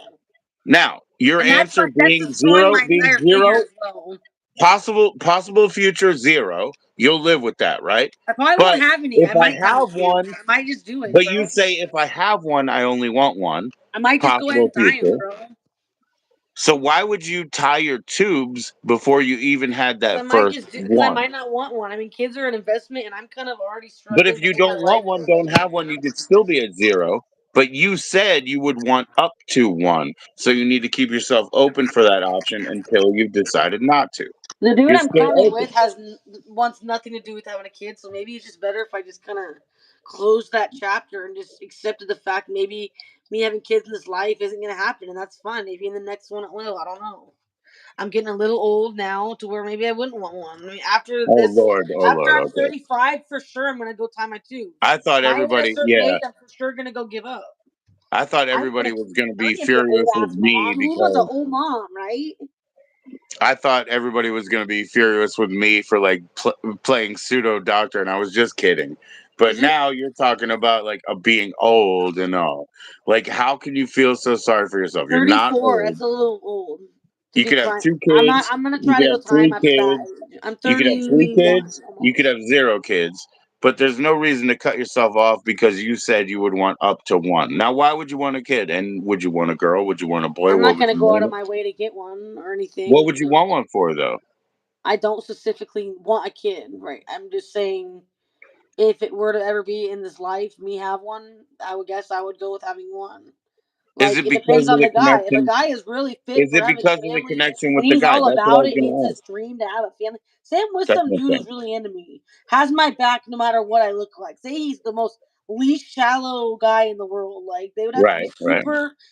Now, your And that's answer like that's being destroying zero, my entire career as well. possible future 0, you'll live with that, right? I probably But won't have any. if I I might have a have kid. one, I might just do it, but you bro. say if I have one, I only want one, I might just go ahead possible and tie him, future. bro. So why would you tie your tubes before you even had Because I that might first just because I one? might not want one. I mean, kids are an investment, and I'm kind of already But if struggling to you make my don't life want one, work. don't have one, you could still be at 0. But you said you would want up to one. So you need to keep yourself open for that option until you've decided not to. The dude You're I'm still currently with open. wants nothing to do with having a kid, so maybe it's just better if I just kind of close that chapter and just accepted the fact maybe me having kids in this life isn't gonna happen, and that's fine. Maybe in the next one it will. I don't know. I'm getting a little old now to where maybe I wouldn't want one. I mean, after Oh this, Lord, oh after Lord, I'm okay. 35, for sure I'm gonna go tie my tubes. I thought When I hit a everybody, certain yeah, age, I'm for sure gonna go give up. I thought I'm gonna everybody was keep. going to I'm be gonna be an old furious with ass me mom. Who was an because old mom, right? I thought everybody was going to be furious with me for like playing pseudo doctor, and I was just kidding. But now you're talking about like being old and all. Like, how can you feel so sorry for yourself? You're not 34. old. That's a little old to You be could have trying. 2 I'm not. kids. I'm gonna You try to could go have time 3 after that kids. age. I'm You could have 3 31 kids. You could almost. have 0 kids. But there's no reason to cut yourself off because you said you would want up to one. Now, why would you want a kid? And would you want a girl? Would you want a boy? I'm What not would gonna you go out name of it? my way to get one or What anything. would you want one for, though? I don't specifically want a kid. Right. I'm just saying if it were to ever be in this life, me have one, I would guess I would go with having one. Is Like it it because depends of on the the guy. If a connection? guy is really fit Is for it having because a of the family connection and with the he's guy? all That's what I about was it, going it's to his ask. dream to have a family. Same with That's some my dude thing. who's really into me, has my back no matter what I look like. Say he's the most least shallow guy in the world. Like they would have to be Right, right.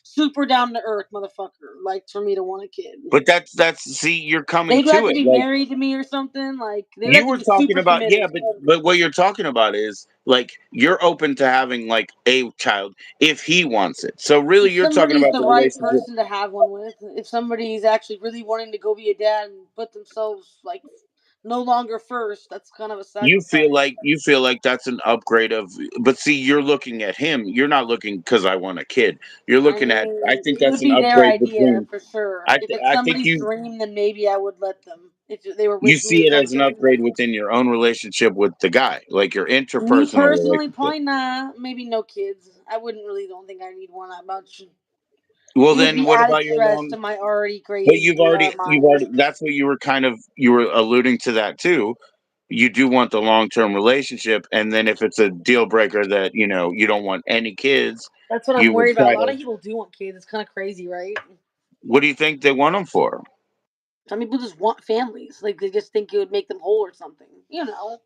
super down to earth, motherfucker. Like for me to want a kid. But that's see, you're coming They'd have to to it. be Like married to me or something. Like they would have you to were be talking super about, yeah, committed. but what you're talking about is like you're open to having like a child if he wants it. So really, If you're talking somebody's about the the right relationship. person to have one with, if somebody's actually really wanting to go be a dad and put themselves like no longer first, that's kind of a sacrifice. You feel like that's an upgrade of, but see, you're looking at him. You're not looking because I want a kid. You're I looking at. I mean, think it that's would an be their upgrade idea between. for sure. If it's I think somebody's you dream, then maybe I would let them. If they were you with me see and it have as an dreams. upgrade within your own relationship with the guy, like your Me interpersonal personally, relationship. probably not. Maybe no kids. I wouldn't really. Don't think I need one that much. Well, It would then be what added about your stress long? to my already But crazy you've mind. already. That's what you were kind of you were alluding to that too. You do want the long term relationship, and then if it's a deal breaker that you don't want any kids, That's what I'm you would worried about. A try lot to. of people do want kids. It's kind of crazy, right? What do you think they want them for? Some people just want families. Like they just think it would make them whole or something. You know,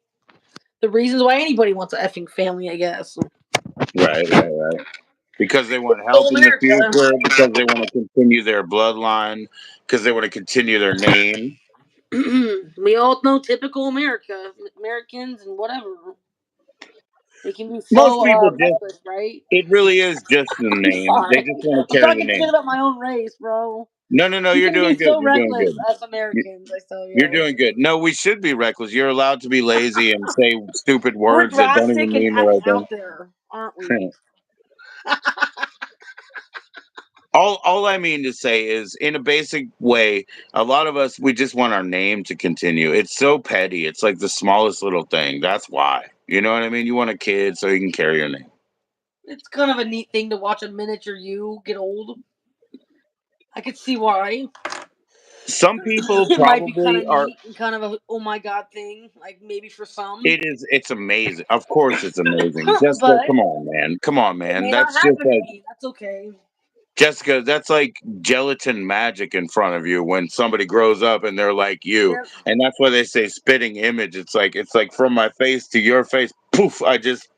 the reasons why anybody wants a effing family, I guess. Right, right, right. Because they want help Typical in the America. future, because they want to continue their bloodline, because they want to continue their name. We all know typical America, Americans and whatever. They can be Most so people just, reckless, right? it really is just the name. They Sorry, just want to I'm carry the talking shit name. about my own race, bro. No, no, no, We you're can doing be good. so You're doing reckless good. as You- Americans. I tell You're you, doing good. No, we should be reckless. You're allowed to be lazy and say stupid we're words that don't even drastic and mean the right out thing. there, aren't we? All I mean to say is, in a basic way, a lot of us we just want our name to continue. It's so petty. It's like the smallest little thing. That's why. You know what I mean? You want a kid so he can carry your name. It's kind of a neat thing to watch a miniature you get old. I could see why. Some people It might be kind probably of are. neat and kind of a oh my god thing, like maybe for some. It is. It's amazing. Of course, it's amazing. Jessica, But come on, man. Come on, it man. may not That's just happen to like me. That's okay. Jessica. That's like gelatin magic in front of you when somebody grows up and they're like you, Yep. and that's why they say spitting image. It's like from my face to your face. Poof! I just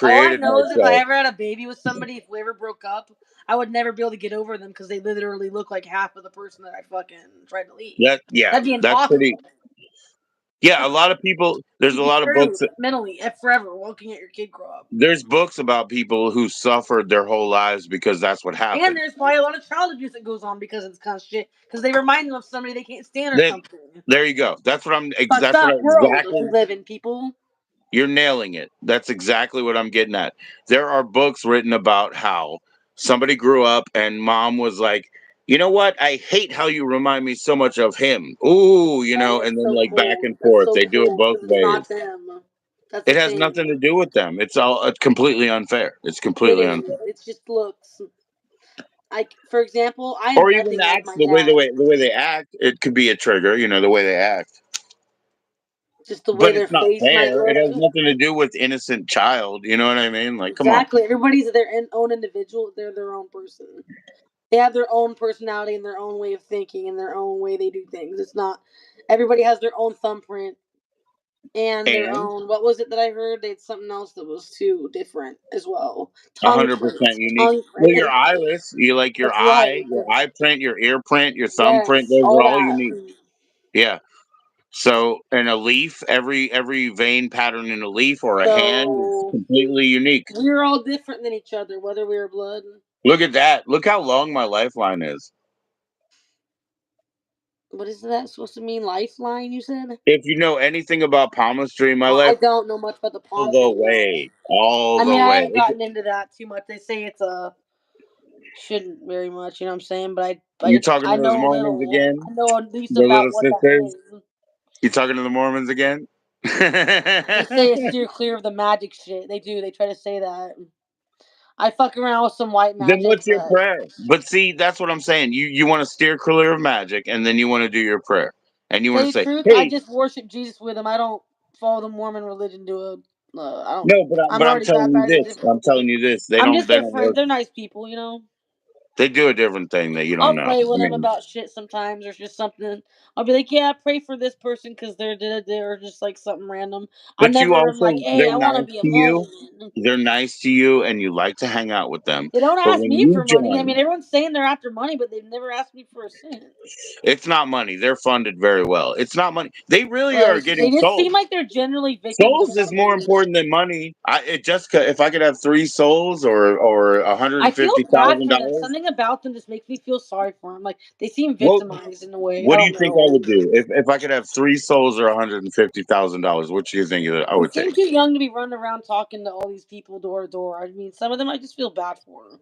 All I recreated know is if I myself. ever had a baby with somebody, if we ever broke up, I would never be able to get over them because they literally look like half of the person that I fucking tried to leave. That yeah, That'd be that's pretty. impossible. Yeah, a lot of people. There's a You'd be lot of books. screwed mentally forever looking at your kid grow up. There's books about people who suffered their whole lives because that's what And happened. there's probably a lot of child abuse that goes on because of this kind of shit. Because they remind them of somebody they can't stand or Then something. there you go. That's what I'm. Fucked That's what I up world exactly. we live in, people. You're nailing it. That's exactly what I'm getting at. There are books written about how somebody grew up and mom was like, you know what? I hate how you remind me so much of him. Ooh, That and is then so like back cool. and That's forth. so They do it cool both because it's ways. not them. That's It the has thing. nothing to do with them. It's completely unfair. It's It completely is. unfair. It's just looks. For example, I am Or even nothing like acts my the way dad. the way they act. It could be a trigger. The way they act. Just the way But their it's not face might fair. It look. has nothing to do with innocent child. You know what I mean? Like, come on. Exactly. Everybody's their own individual. They're their own person. They have their own personality and their own way of thinking and their own way they do things. It's not. Everybody has their own thumbprint and their And own. What was it that I heard? They had something else that was too different as well. Tongue 100% print. unique. Tongue Well, your print. iris, you like That's right. your eye print, your ear print, your thumb print. Yes. Those are All all that. unique. Yeah. So, in a leaf, every vein pattern in a leaf or a hand is So completely unique. we're all different than each other, whether we are blood. Look at that. Look how long my lifeline is. What is that supposed to mean? Lifeline, you said? If you know anything about palmistry, my I life don't know much about the all palm the thing, no. way, all I the mean, I way. haven't gotten into that too much. They say it's a shouldn't very much, you know what I'm saying? But You talking I to those know a Mormons little. I again? know at least The about little what that sisters? is. You talking to the Mormons again? They say it's steer clear of the magic shit. They do. They try to say that. I fuck around with some white Then magic, what's your but prayer? But see, that's what I'm saying. You want to steer clear of magic, and then you want to do your prayer, and you tell want to you the say, truth, I "Hey, just worship Jesus with them. I don't follow the Mormon religion to a. I don't. no," I'm but I'm already telling you baptized a this. different I'm telling way. you this. I'm just They their don't friend. work. They're nice people, you know. They do a different thing that you don't I'll know. pray I with them mean, about shit sometimes, or just something. I'll be like, yeah, pray for this person because they're just like something random. I but you never am like, also hey, they're I want to nice be a to you. Mormon. They're nice to you, and you like to hang out with them. They don't But ask when me you for money. I join, mean, everyone's saying they're after money, but they've never asked me for a cent. it's not money. They're funded very well. It's not money. They really are Like getting they just souls. seem like they're generally victims Souls is around more me. important than money. Jessica, if I could have 3 souls or one hundred I and feel fifty bad thousand for them. dollars, Something about them just makes me feel sorry for them. Like they seem what victimized in a way. I what do don't you think I know. would do if I could have 3 souls or $150,000? What do you think that I They would seem take? too young to be running around talking to all these people door to door. I mean, some of them I just feel bad for.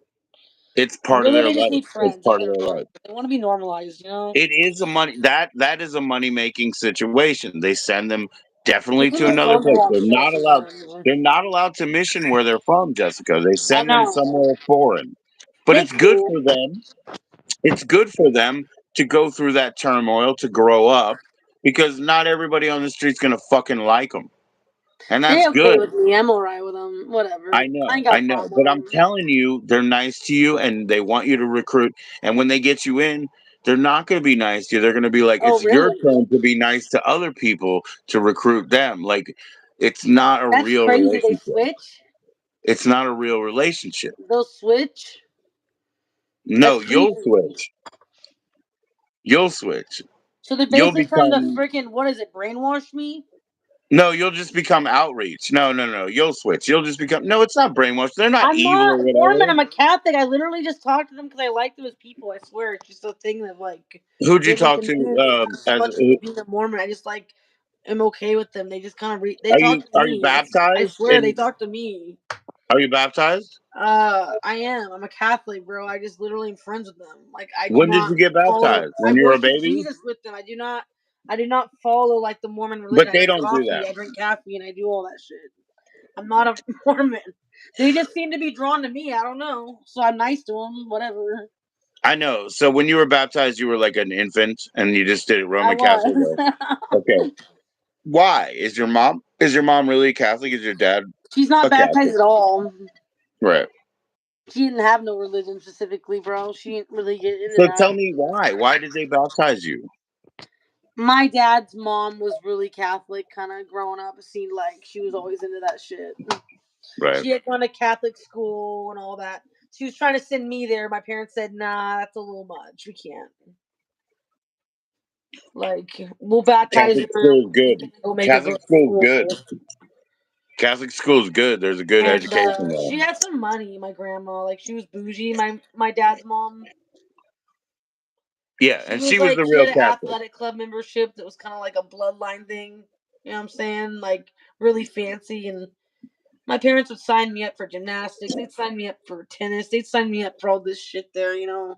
It's part of Really, their they just life. need It's friends that part of are their normal. life. They want to be normalized, you know. It is a money that is a money making situation. They send them definitely They to do another place. Stonewall shit sometimes. They're not allowed to mission where they're from, Jessica. They I send them know. somewhere foreign. But They it's good for cool. them. It's good for them to go through that turmoil to grow up because not everybody on the street's gonna fucking like them, and They that's okay good. with me. I'm alright with them. Whatever. I ain't got I a know, problem but with I'm them. telling you, they're nice to you, and they want you to recruit. And when they get you in, they're not going to be nice to you. They're going to be like, Oh, it's your really? turn to be nice to other people to recruit them. Like, it's not a That's real crazy. They relationship. switch. It's not a real relationship. They'll switch. No, That's you'll creepy. switch. You'll switch. So they're You'll basically trying to become freaking what is it? Brainwash me? No, you'll just become outreach. No, no, no. You'll switch. You'll just become. No, it's not brainwashed. They're not I'm evil or not Mormon. whatever. I'm a Catholic. I literally just talked to them because I like them as people. I swear, it's just a thing that like Who'd you living talk to? community. It's not so As much as being a Mormon. I just like am okay with them. They just kind of they talk to are you me. I baptized? swear they And talk to me. are you baptized? I am. I'm a Catholic, bro. I just literally am friends with them. Like I do When did not you get follow. baptized? I When you were a worship baby? Jesus with them. I do not. I do not follow like the Mormon But religion. I they drink don't do coffee, that. I drink caffeine, I do all that shit. I'm not a Mormon. They just seem to be drawn to me. I don't know. So I'm nice to them. Whatever. I know. So when you were baptized, you were like an infant, and you just did it I Roman Catholic was. way. Okay. Why is your mom really Catholic? Is your dad She's not a baptized Catholic? at all. Right. She didn't have no religion specifically, bro. She didn't really get into So that. tell me why. Why did they baptize you? My dad's mom was really Catholic, kind of growing up. It seemed like she was always into that shit. Right. She had gone to Catholic school and all that. She was trying to send me there. My parents said, "Nah, that's a little much. We can't. Like, we'll baptize Catholic her. school is We good. can go make her go Catholic to school is school." good. Catholic school is good. There's a good And education there. she had some money. My grandma, like, she was bougie. My dad's mom. Yeah, She and was she was like, the she real had an Catholic. athletic club membership that was kind of like a bloodline thing. You know what I'm saying? Like, really fancy. And my parents would sign me up for gymnastics. They'd sign me up for tennis. They'd sign me up for all this shit there, you know,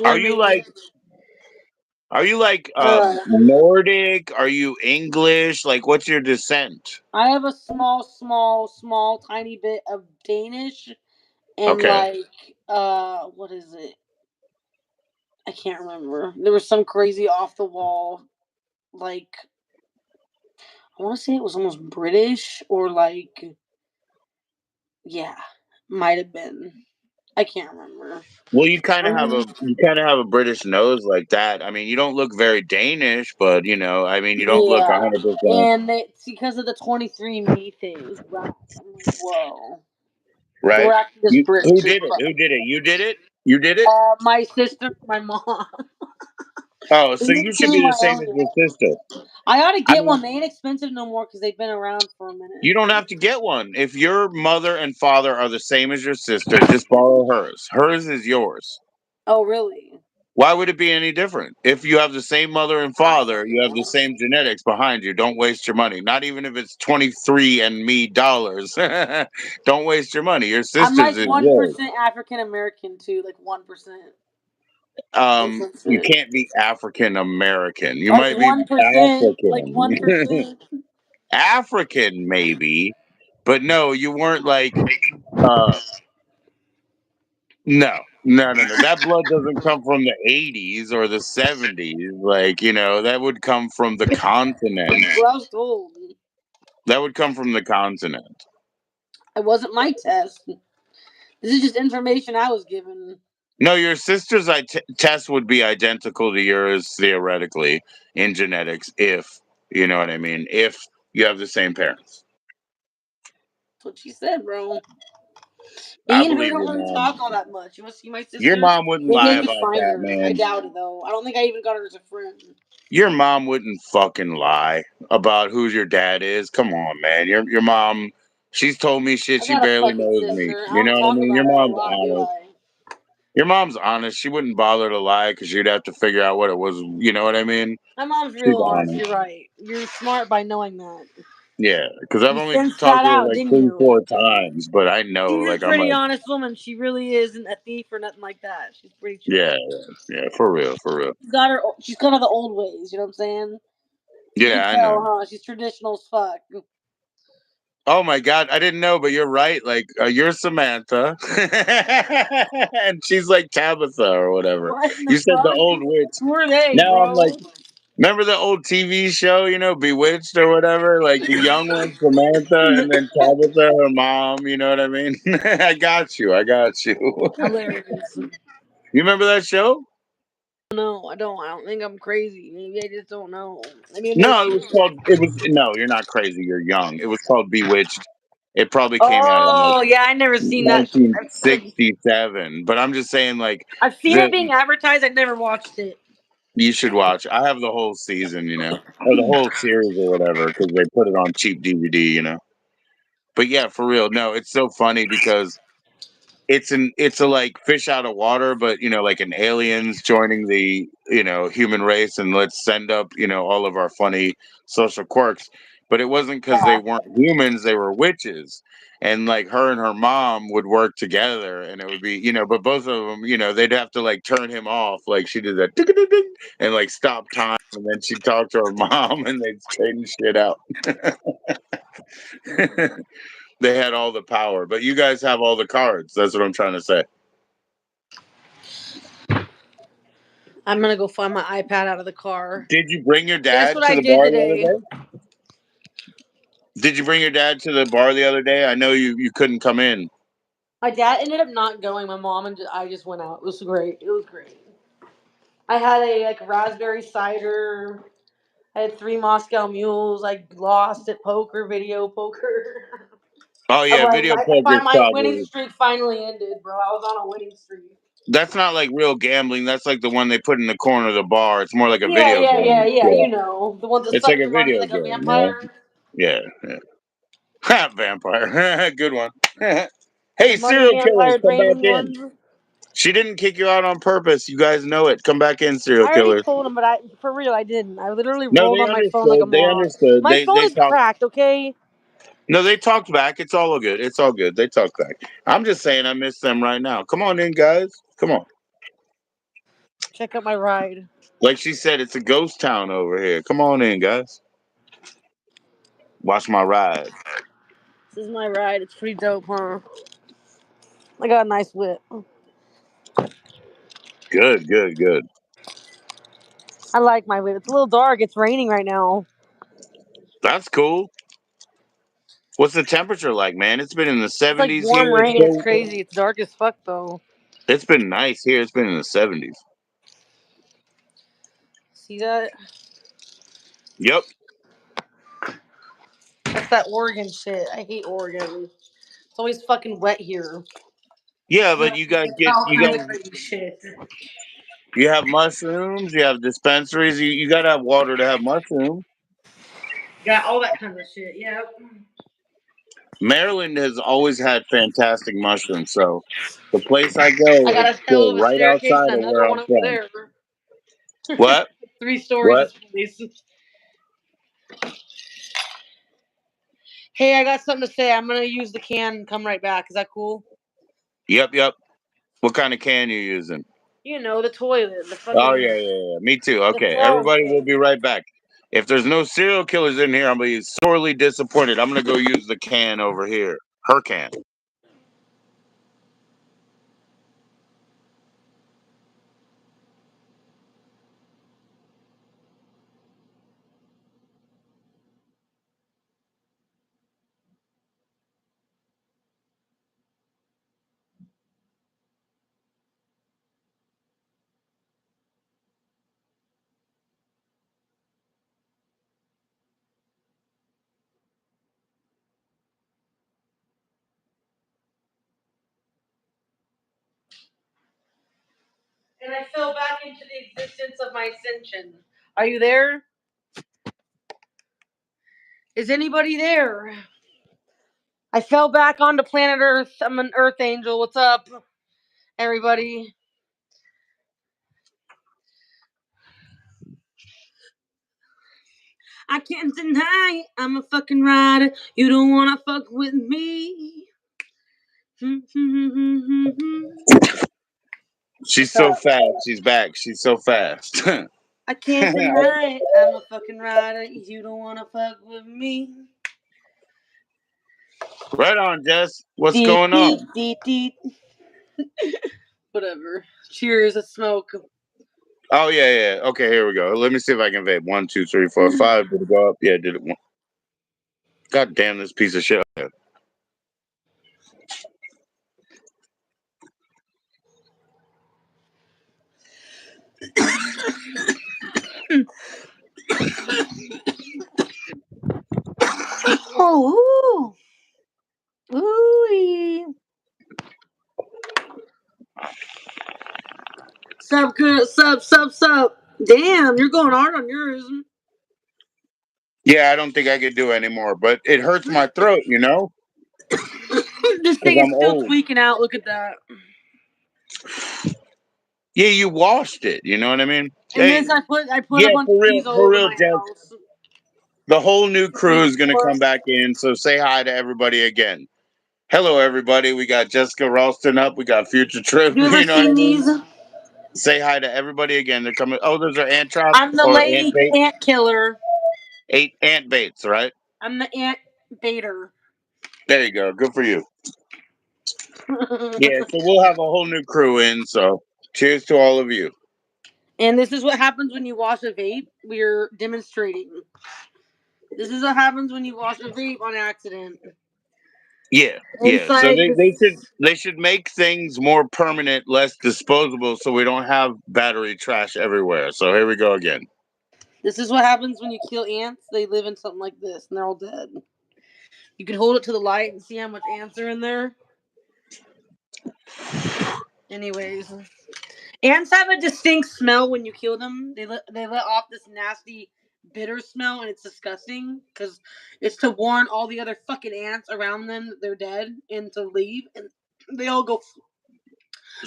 Are you swimming. like are you like Uh, Nordic? Are you English? Like what's your descent? I have a small, tiny bit of Danish and Okay. like, what is it? I can't remember. There was some crazy off the wall, like, I want to say it was almost British or like, yeah, might have been. I can't remember. Well, you kind of have Um, a British nose like that. I mean, you don't look very Danish, but I mean, you don't look yeah, 100%, and it's because of the 23andMe thing. Right. I'm like, whoa, right? we're actually just You who British as did it? fuck. Who did it? You did it? You did it? My sister, my mom. Oh, They so you didn't should say be the my same own as your yet. sister. I ought to I get mean, one. They ain't expensive no more because they've been around for a minute. you don't have to get one. If your mother and father are the same as your sister, just borrow hers. Hers is yours. Oh, really? Why would it be any different? If you have the same mother and I father, don't you have the know. same genetics behind you. Don't waste your money. Not even if it's 23 and me dollars. Don't waste your money. Your I'm sister's like is yours. 1% African American too, like 1%. Like that's You it. can't be African American. You Like might be 1%. Like African. 1%. African maybe, but no, you weren't like uh no. That blood doesn't come from the 80s or the 70s. Like, that would come from the continent. Well, I was told. That would come from the continent. It wasn't my test. This is just information I was given. No, your sister's test would be identical to yours theoretically in genetics if, you know what I mean, if you have the same parents. That's what she said, bro. I Me and her believe don't your really mom. talk all that much. You want to see my Your sister? mom wouldn't Maybe lie I could about find that, her. I man. doubt it though. I don't think I even got her as a friend. Your mom wouldn't fucking lie about who your dad is. Come on, man. Your mom, she's told me shit. I She got a barely fucking knows me. sister. I You don't know what I talk mean? about her a lot, do I? Your mom's honest. She wouldn't bother to lie because you'd have to figure out what it was. You know what I mean? My mom's She's real honest. honest. You're right. You're smart by knowing that. Yeah, because I've You only sensed talked that to her out, like didn't three, you? four times, but I know, She's a like, I'm pretty like, honest woman. She really isn't a thief or nothing like that. She's pretty yeah, chill. yeah, for real, for real. She's got her. She's kind of the old ways. You know what I'm saying? You can Yeah, I tell, know. huh? She's traditional as fuck. Oh my God, I didn't know, but you're right. Like, you're Samantha, and she's like Tabitha or whatever. What in You the said the fuck? old witch. Who are they, Now I'm like, bro? remember the old TV show, Bewitched or whatever? Like the young one, Samantha, and then Tabitha, her mom. You know what I mean? I got you. I got you. Hilarious. You remember that show? No, I don't. I don't think I'm crazy. Maybe I just don't know. Maybe I've never No, it seen was it. called. It was no. You're not crazy. You're young. It was called Bewitched. It probably came out in like Oh yeah, I never seen that shit. I've, 1967. But I'm just saying, like I've seen it the being advertised. I never watched it. you should watch. I have the whole season, or the whole series or whatever, because they put it on cheap DVD. But yeah, for real. No, it's so funny because it's a like fish out of water, but like an aliens joining the human race, and let's send up all of our funny social quirks. but it wasn't because they weren't humans; they were witches. And like her and her mom would work together, and it would be, but both of them, they'd have to like turn him off, like she did that, ding, and like stop time, and then she'd talk to her mom, and they'd straighten shit out. They had all the power, but you guys have all the cards. That's what I'm trying to say. I'm gonna go find my iPad out of the car. Did you bring your Guess dad what to I the did bar the today? other day? Did you bring your dad to the bar the other day? I know you couldn't come in. My dad ended up not going. My mom and I just went out. It was great. It was great. I had a like raspberry cider. I had 3 Moscow mules. I lost at poker, video poker. Oh I'm yeah, like, video poker my winning probably. streak finally ended, bro. I was on a winning streak. That's not like real gambling. That's like the one they put in the corner of the bar. It's more like a Yeah, video yeah, yeah, game. yeah. Yeah, You know, the ones that it's suck like a your money video like a game, man. vampire. Yeah, yeah. Vampire, good one. The Hey, money serial killers, vampire come back draining in. ones. She didn't kick you out on purpose. You guys know it. Come back in, serial I already killers. told him, but for real, I didn't. I literally No, rolled they on my phone like a understood. They moron. understood. My phone They is talked. cracked, okay? No, they talked back. It's all good. It's all good. They talked back. I'm just saying I miss them right now. Come on in, guys. Come on. Check out my ride. Like she said, it's a ghost town over here. Come on in, guys. Watch my ride. This is my ride. It's pretty dope, huh? I got a nice whip. Good, good, good. I like my whip. It's a little dark. It's raining right now. That's cool. What's the temperature like, man? It's been in the It's like 70s here. warm rain. It's crazy. It's dark as fuck, though. It's been nice here. It's been in the 70s. See that? Yep. That's that Oregon shit. I hate Oregon. It's always fucking wet here. Yeah, but you guys It's get all you kinds of guys crazy shit. you have mushrooms. You have dispensaries. You gotta have water to have mushrooms. Got all that kind of shit. Yeah. Maryland has always had fantastic mushrooms. So the place I I go, got it's a hell still of a right staircase outside and of where another I'm one over from. there. What? 3 stories What? this place. Hey, I got something to say. I'm gonna use the can and come right back. Is that cool? Yep, yep. What kind of can you using? You know, the toilet, the Oh fucking yeah, yeah, yeah. Me too. the Okay, flow everybody will thing. be right back. If there's no serial killers in here, I'm gonna be sorely disappointed. I'm gonna go use the can over here. Her can. And I fell back into the existence of my ascension. Are you there? Is anybody there? I fell back onto planet Earth. I'm an Earth angel. What's up, everybody? I can't deny I'm a fucking rider. You don't wanna fuck with me. She's What's so up? fast. She's back. She's so fast. I can't deny I'm a fucking rider. You don't wanna fuck with me. Right on, Jess. What's Deet going deet on? deet deet. Whatever. Cheers. Let's smoke. Oh yeah, yeah. Okay, here we go. Let me see if I can vape. 1, 2, 3, 4, 5. Did it go up? Yeah, did it. God damn this piece of shit. Oh, ooh, ooh. Sup, sup, sup, sup. Damn, you're going hard on yours. Yeah, I don't think I could do it anymore, but it hurts my throat, This because thing is I'm still old. tweaking out. Look at that. Yeah, you washed it. You know what I mean? And Hey, this, I put a yeah, bunch of these all for over real, my Jess. house. The whole new crew is going to Before. come back in. So say hi to everybody again. Hello, everybody. We got Jessica Ralston up. We got Future Trip. Have you ever You know what I seen mean? these? Say hi to everybody again. They're coming. Oh, those are ant traps I'm the or ant lady bait. ant killer. Ant baits, right? I'm the ant baiter. There you go. Good for you. Yeah. So we'll have a whole new crew in. So cheers to all of you. And this is what happens when you wash a vape. We're demonstrating. This is what happens when you wash a vape on accident. Yeah. Yeah. So Inside this. they should make things more permanent, less disposable, so we don't have battery trash everywhere. So here we go again. This is what happens when you kill ants. They live in something like this, and they're all dead. You can hold it to the light and see how much ants are in there. Anyways, ants have a distinct smell when you kill them. They let off this nasty bitter smell, and it's disgusting because it's to warn all the other fucking ants around them that they're dead and to leave. And they all go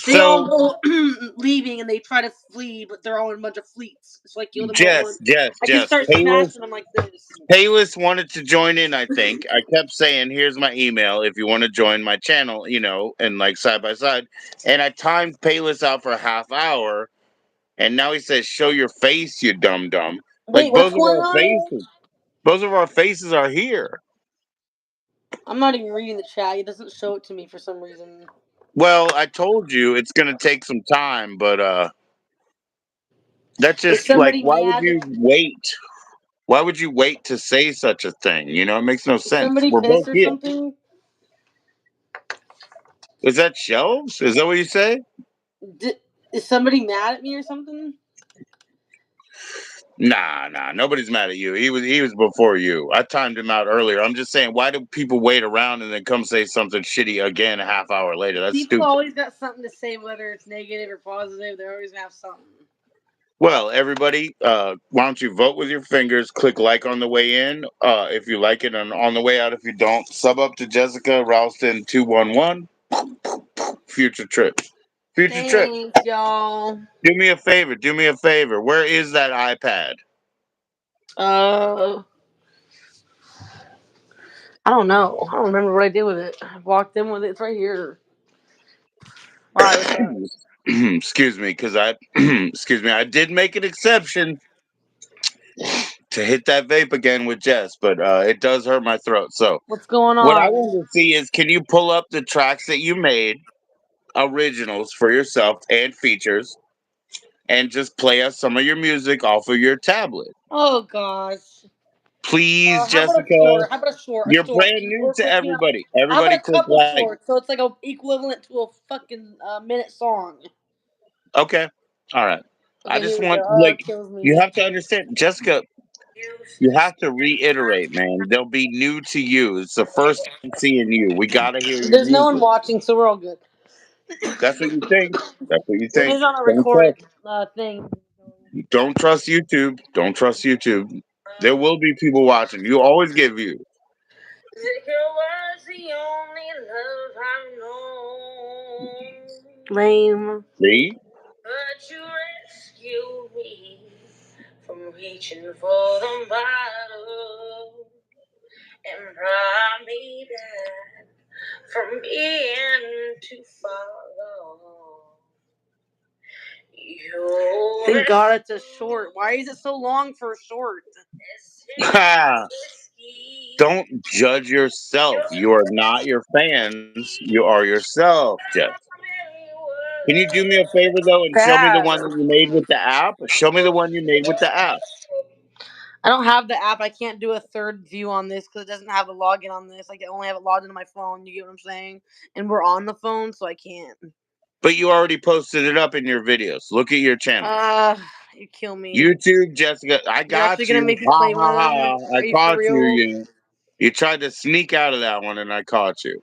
they all So go leaving, and they try to flee, but they're all in a bunch of fleets. So I kill them all at once. I just Jess, start smashing them like this. Payless wanted to join in, I think. I kept saying, here's my email if you want to join my channel, and like side by side. And I timed Payless out for a half hour, and now he says, show your face, you dumb dumb. Wait, Like what's going on? both of our faces are here. I'm not even reading the chat. It doesn't show it to me for some reason. Well, I told you it's gonna take some time, but that's Is just like, somebody why would mad? you wait? Why would you wait to say such a thing? It makes no Is sense. somebody We're both pissed or here. something? Is that shelves? Is that what you say? Is somebody mad at me or something? Nah. Nobody's mad at you. He was before you. I timed him out earlier. I'm just saying, why do people wait around and then come say something shitty again a half hour later? That's People stupid. always got something to say, whether it's negative or positive. They always have something. Well, everybody, why don't you vote with your fingers? Click like on the way in if you like it, and on the way out if you don't. Sub up to Jessica Ralston 211. Future trip. Future trip. Thanks, y'all. Do me a favor. Do me a favor. Where is that iPad? Uh, I don't know. I don't remember what I did with it. I walked in with it. It's right here. All right, what's up? Excuse me, because I excuse me, I did make an exception to hit that vape again with Jess, but it does hurt my throat. So What's going what I on? wanted to see is, can you pull up the tracks that you made, originals for yourself and features, and just play us some of your music off of your tablet? Oh gosh. Please, How about a Jessica. short? How about a short? A You're short. brand Can you new work to with me on? everybody. How about Everybody a click couple like. shorts? So it's like a equivalent to a fucking minute song. Okay. All right. I Okay, here just we go. want, Oh, like, it kills you me. have to understand, Jessica, you have to reiterate, man. They'll be new to you. It's the first time seeing you. We gotta hear your There's no one music. watching, so we're all good. That's what you think. That's what you It think. is on a Don't trust. recorded thing. Don't trust YouTube. Don't trust YouTube. There will be people watching. You always get views. Was the only love I've known. Lame. See? But you rescued me from reaching for the bottle and brought me back from being too far gone. Thank God it's a short. Why is it so long for a short? Don't judge yourself. You are not your fans. You are yourself, Jeff. Can you do me a favor though and show me the Bad. one that you made with the app? Show me the one you made with the app. I don't have the app. I can't do a third view on this because it doesn't have the login on this. I can only have it logged into my phone. You get what I'm saying? And we're on the phone, so I can't. But you already posted it up in your videos. Look at your channel. You kill me. YouTube, Jessica. I You're actually got gonna you. make me Ha play one ha of them? ha. I Are you for caught you. real? You tried to sneak out of that one and I caught you.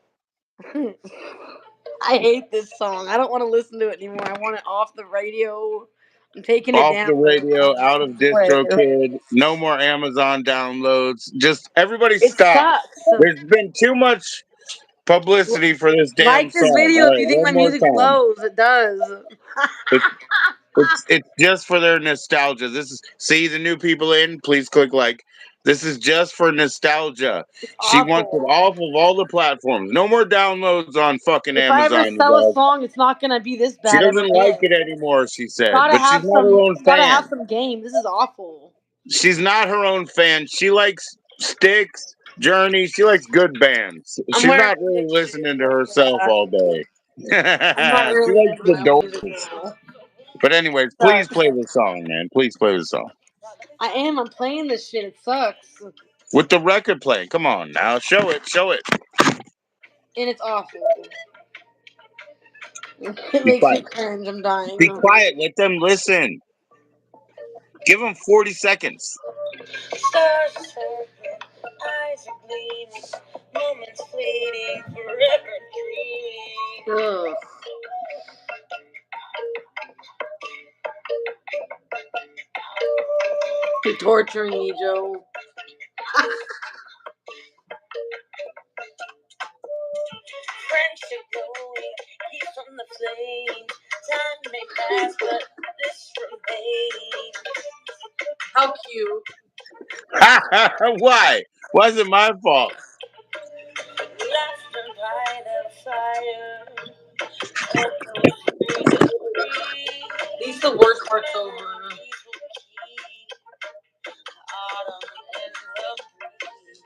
I hate this song. I don't want to listen to it anymore. I want it off the radio. I'm taking it Off down. the radio, out of Where? DistroKid, no more Amazon downloads. Just everybody It stop. sucks. There's been too much publicity for this damn Like this song. video All if right, you think one my more music time. blows. It does. It's it's just for their nostalgia. This is, see the new people in. Please click like. This is just for nostalgia. It's She wants it awful. off of all the platforms. No more downloads on fucking If I ever Amazon, you sell a guys. song, it's not gonna be this She bad ever doesn't like again. it anymore, she said. Gotta But she's have not her some. own Gotta have fan. some game. This is awful. She's not her own fan. She likes Styx, Journey. She likes good bands. I'm She's wearing not really dick listening shoes. to I know herself that. all day. I'm not She really likes into the that music Doors. at all. But anyways, please Sucks. play the song, man. Please play the song. I am. I'm playing this shit. It sucks. With the record playing. Come on now. Show it. Show it. And it's awful. It Be makes me quiet. cringe. I'm dying. Be quiet. Let them listen. Give them 40 seconds. Stars circle, eyes are gleaming, moments fleeting, forever dreaming. Ugh. You're torturing me, Joe. Friendship glowing, heat from the flames. Time may pass, but this remains. How cute. Why? Why is it my fault? Laughter by the fire. Echoes through the breeze. At least the worst part's over. Autumn in the breeze.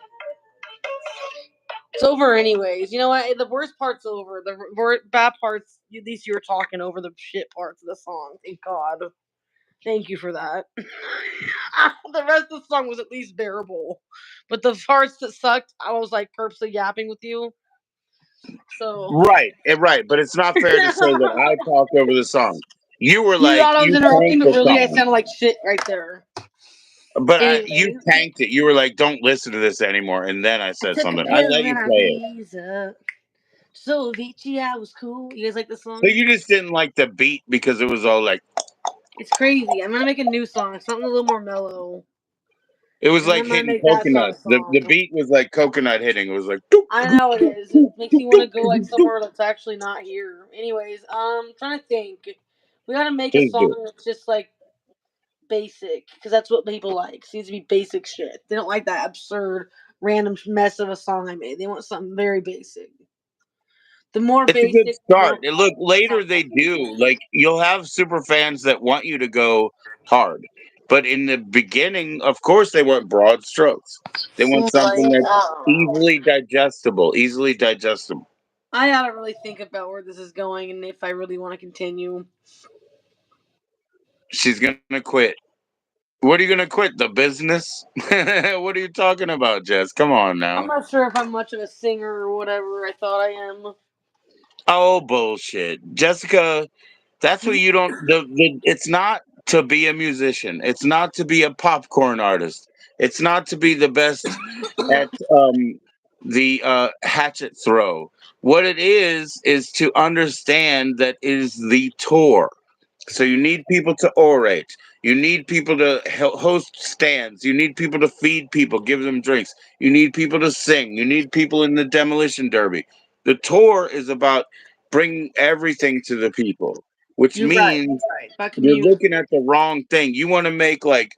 It's over anyways. You know what? The worst part's over. The bad parts, at least you were talking over the shit parts of the song. Thank God. Thank you for that. The rest of the song was at least bearable. But the parts that sucked, I was like purposely yapping with you. So. Right, right. But it's not fair to say that I talked over the song. You were You like, thought I was you interrupting, tanked but the really I song. sounded like shit right there. But you Anyways. tanked it. You were like, don't listen to this anymore. And then I I said took a something. I pill let you and I play it. ease up. So Avicii, I was cool. You guys like the So song? you just didn't like the beat because it was all like, It's crazy. I'm gonna make a new song, something a little more mellow. it was And then like I'm gonna hitting make that song a coconut. The song. beat was like coconut hitting. It was like, doop, I doop, know it doop, is. It doop, makes you want doop, to go like doop, doop. somewhere that's actually not here. Anyways, trying to think. We gotta make a Please song do. that's just like basic, because that's what people like. It needs to be basic shit. They don't like that absurd, random mess of a song I made. They want something very basic. The more It's a good basic, the start. more And look, later sound they good. do. Like you'll have super fans that want you to go hard. But in the beginning, of course they want broad strokes. They want So something like, that's I don't know. easily digestible, easily digestible. I gotta really think about where this is going and if I really want to continue. She's gonna quit. What are you gonna quit? The business? What are you talking about, Jess? Come on I'm now. not sure if I'm much of a singer or whatever I thought I am. Oh bullshit. Jessica, that's what you don't it's not to be a musician. It's not to be a popcorn artist. It's not to be the best at the hatchet throw. What it is to understand that it is the tour. So you need people to orate. You need people to host stands. You need people to feed people, give them drinks. You need people to sing. You need people in the demolition derby. The tour is about bringing everything to the people, which You're right. means About you're community. looking at the wrong thing. You want to make like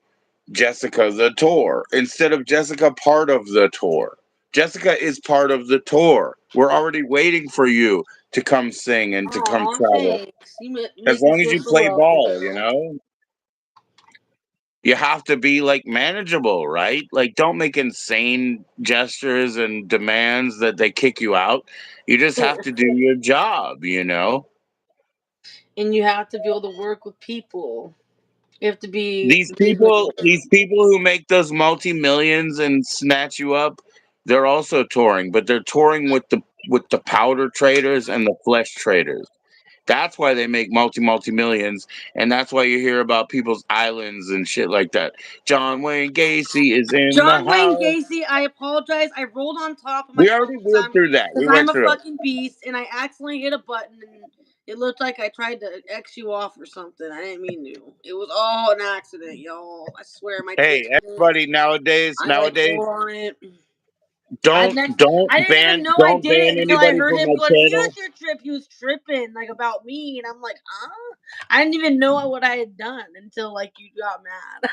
Jessica the tour instead of Jessica part of the tour. Jessica is part of the tour. We're already waiting for you to come sing and to come Aw, travel. thanks. You As make me long as feel you so play welcome. ball, you have to be like manageable, right? Like, don't make insane gestures and demands that they kick you out. You just have to do your job. And you have to be able to work with people. You have to be These good with people, it. these people who make those multi millions and snatch you up, they're also touring, but they're touring with the powder traders and the flesh traders. That's why they make multi millions, and that's why you hear about people's islands and shit like that. John Wayne Gacy is in the John Wayne house. Gacy, I apologize. I rolled on top of my We phone already went through that. We because I'm went a through it. fucking beast and I accidentally hit a button and it looked like I tried to X you off or something. I didn't mean to. It was all an accident, y'all. I swear my Hey, Twitch thing. everybody nowadays, I like nowadays, pulled on it. I don't next don't I didn't even ban know I don't did it ban until I anybody heard from him my go like, channel. "Here's your trip." He was tripping like about me, and I'm like, "Huh?" I didn't even know what I had done until like you got mad.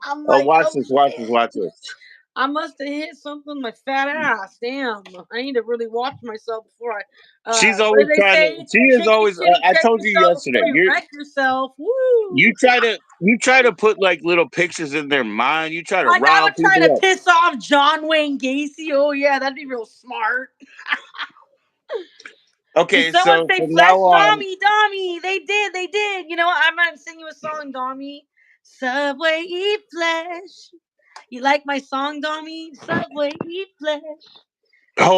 I'm Oh, like, watch "Oh this, watch this, shit!" watch this. I must have hit something with my fat ass. Damn. I need to really watch myself before I. She's What do always they trying to. say? She is Chicken always. shit and I check told you yourself yesterday. before you wreck yourself. Woo! You try to put like little pictures in their mind. You try to Like I rile would try to people up. piss off John Wayne Gacy. Oh yeah, that'd be real smart. Did Okay, someone so say from now flesh, on, Dommy? Dommy, they did, they did. You know what? I might sing you a song, Dommy. Subway eat flesh. You like my song, Dommy? Subway eat flesh.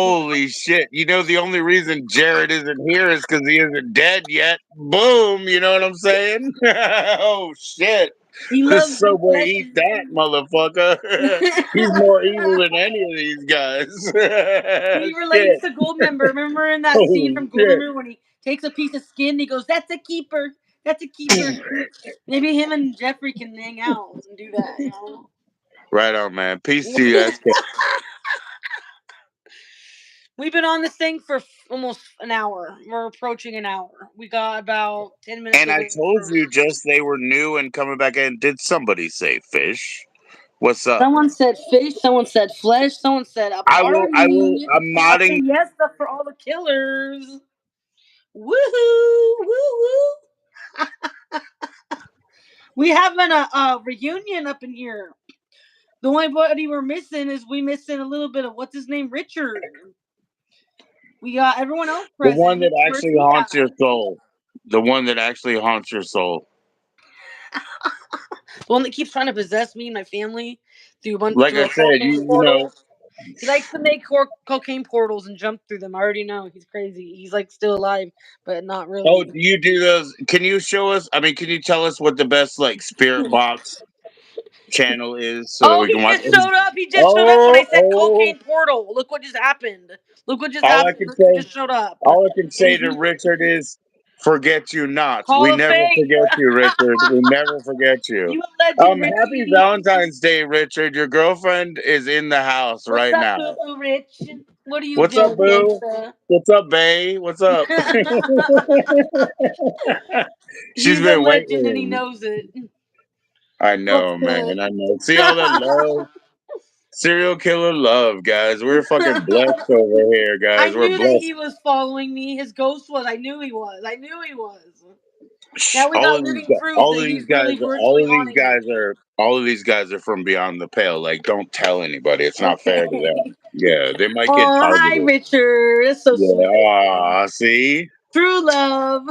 You know? holy shit! You know the only reason Jared isn't here is because he isn't dead yet. Boom! You know what I'm saying? Oh shit! He The loves them subway eat fleshes. that motherfucker. He's more evil than any of these guys. He relates Shit! to Goldmember. Remember in that scene Holy from shit! Goldmember when he takes a piece of skin, he goes, "That's a keeper. That's a keeper." Maybe him and Jeffrey can hang out and do that. You know. Right on, man. Peace to you, SK. We've been on this thing for almost an hour. We're approaching an hour. We got about 10 minutes And to I wait told for. you just they were new and coming back in. Did somebody say fish? What's up? Someone said fish. Someone said flesh. Someone said a I part will. of I will. me. I'm I said modding. yes, but for all the killers. Woohoo! Woo woo! We having a reunion up in here. The only body we're missing is we missing a little bit of what's his name, Richard. We got everyone else The one present. that Where's actually he haunts your at? soul. The one that actually haunts your soul. The one that keeps trying to possess me and my family Like through I a said, cocaine you know. portal. He likes to make cocaine portals and jump through them. I already know he's crazy. He's like still alive, but not Oh, really. do you do those? Can you show us? I mean, can you tell us what the best like spirit box channel is so that Oh, we can he watch? just showed up. He just showed up when Oh, I said oh! cocaine portal. Look what just happened. Look what just All I happened. can Look who say, just showed up. all I can say to Mhm. Richard is, "Forget you not. We Hall of never Fame. forget you, Richard. We never forget you." You a legend, Happy Richie. Valentine's Day, Richard. Your girlfriend is in the house What's right up, now. Boo Boo Rich? What are you What's up, doing, boo? gangsta? What's up, bae? What's up? She's He's a been legend and he waiting. knows it. I What's know, man. good? I know. See all that love, serial killer love, guys. We're fucking blessed over here, I guys. We're knew that blessed. he was following me. His ghost was. I knew he was. I knew he was. Shh, Now we got living proof all that of these he's guys, really virtually haunting me. all of these guys are from beyond the pale. Like, don't tell anybody. It's not fair to Okay. them. Yeah, they might get Oh, hi, targeted. Richard. That's so Yeah. sweet of you. See, True love.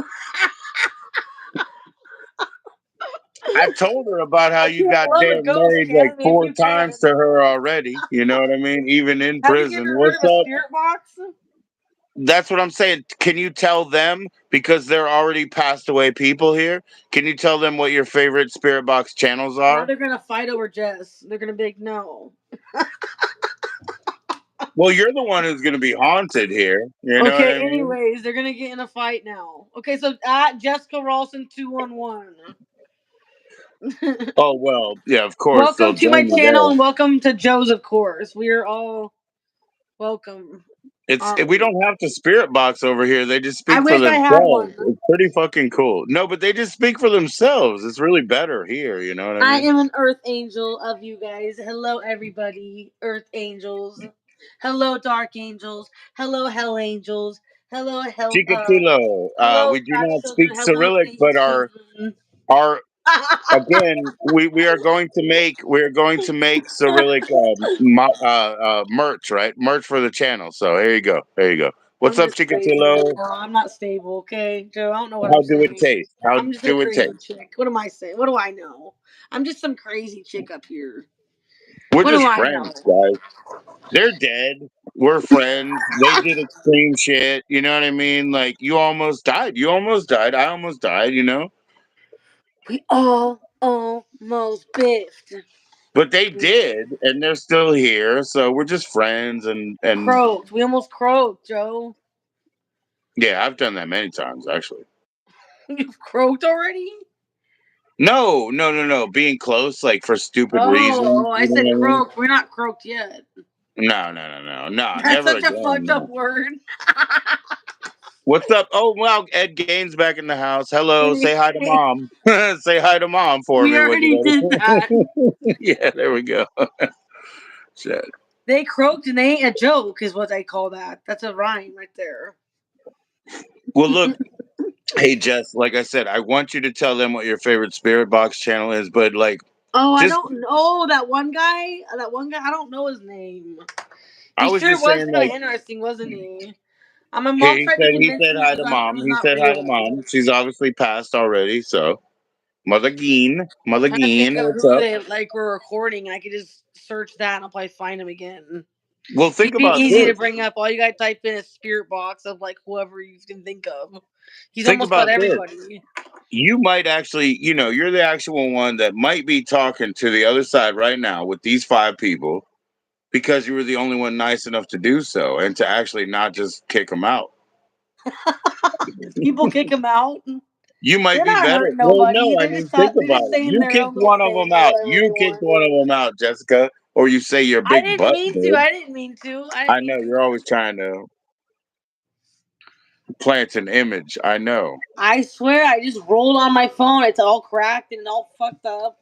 I've told her about how I you can't got love a damn ghost, married like can I? If four you times can. to her already. You know what I mean? Even in Have you prison. ever heard What's of a up? spirit box? That's what I'm saying. Can you tell them because they're already passed away people here? Can you tell them what your favorite spirit box channels Now are? they're gonna fight over Jess. They're gonna be like, no. Well, you're the one who's going to be haunted here. You know what Okay, I mean? anyways, they're gonna get in a fight now. Okay, so at Jessica Ralston 211. Oh well, yeah. Of course they'll Welcome to my join you channel there. and welcome to Joe's, of course. We are all welcome, It's aren't we we? don't have to spirit box over here. They just I speak for wish I had themselves. one. It's pretty fucking cool. No, but they just speak for themselves. It's really better here. You know what I I mean? am an earth angel of you guys. Hello, everybody, earth angels. Hello, dark angels. Hello, hell angels. Hello, hell. Chikatilo. Hello, We do God's not speak children. Hello, Cyrillic, but Satan's children. our again, we are going to make Cyrillic merch, right? Merch for the channel. So here you go. There you go. What's I'm up, just crazy right Chikatilo? now. I'm not stable, okay? Joe, I don't know what How I'm do it saying. taste? How I'm just a do it crazy taste? chick. What am I saying? What do I know? I'm just some crazy chick up here. We're What do just I friends, know? guys. They're dead. We're friends. They did extreme shit. You know what I mean? Like you almost died. You almost died. I almost died. You know. We all almost biffed. But they did, and they're still here. So we're just friends, and Croaked. We almost croaked, Joe. yeah, I've done that many times actually. You've croaked already? No, no, no, no. Being close, like for stupid reasons. Oh, I You know said what I mean? croaked. We're not croaked yet. No, no, no, no, no. That's Never such a again. fucked up No. word. What's up? Oh wow, Ed Gaines back in the house. Hello. Say hi to mom. Say hi to mom for We me, would already did you? that. Buddy? Yeah, there we go. Shit. They croaked and they ain't a joke, is what they call that. That's a rhyme right there. Well, look, hey Jess, like I said, I want you to tell them what your favorite Spirit Box channel is, but like, Oh, I just don't know that one guy. That one guy. I don't know his name. I He was sure just was saying, kind like, of interesting, wasn't he? My here mom tried to he convince said me hi to it mom. was He not said hi to real. mom. She's obviously passed already, so Mother Trying to think Geen, of what's who up? they like were recording. I could just search that and I'll probably find him again. Well, He'd think be about easy to this. bring up. All you gotta type in a spirit box of like whoever you can think of. He's Think almost got about this. everybody. You might actually, you're the actual one that might be talking to the other side right now with these 5 people because you were the only one nice enough to do so and to actually not just kick them out. People kick him out. You might They're be not better. hurting Well, nobody. no, I They're mean, just think they're about just it. saying You their kicked own little one of them thing or out. whatever You they kicked want. one of them out, Jessica. Or you say your I big didn't butt, mean to. dude. I didn't mean to. I didn't I mean know to. you're always trying to plant an image. I know. I swear, I just rolled on my phone. It's all cracked and all fucked up.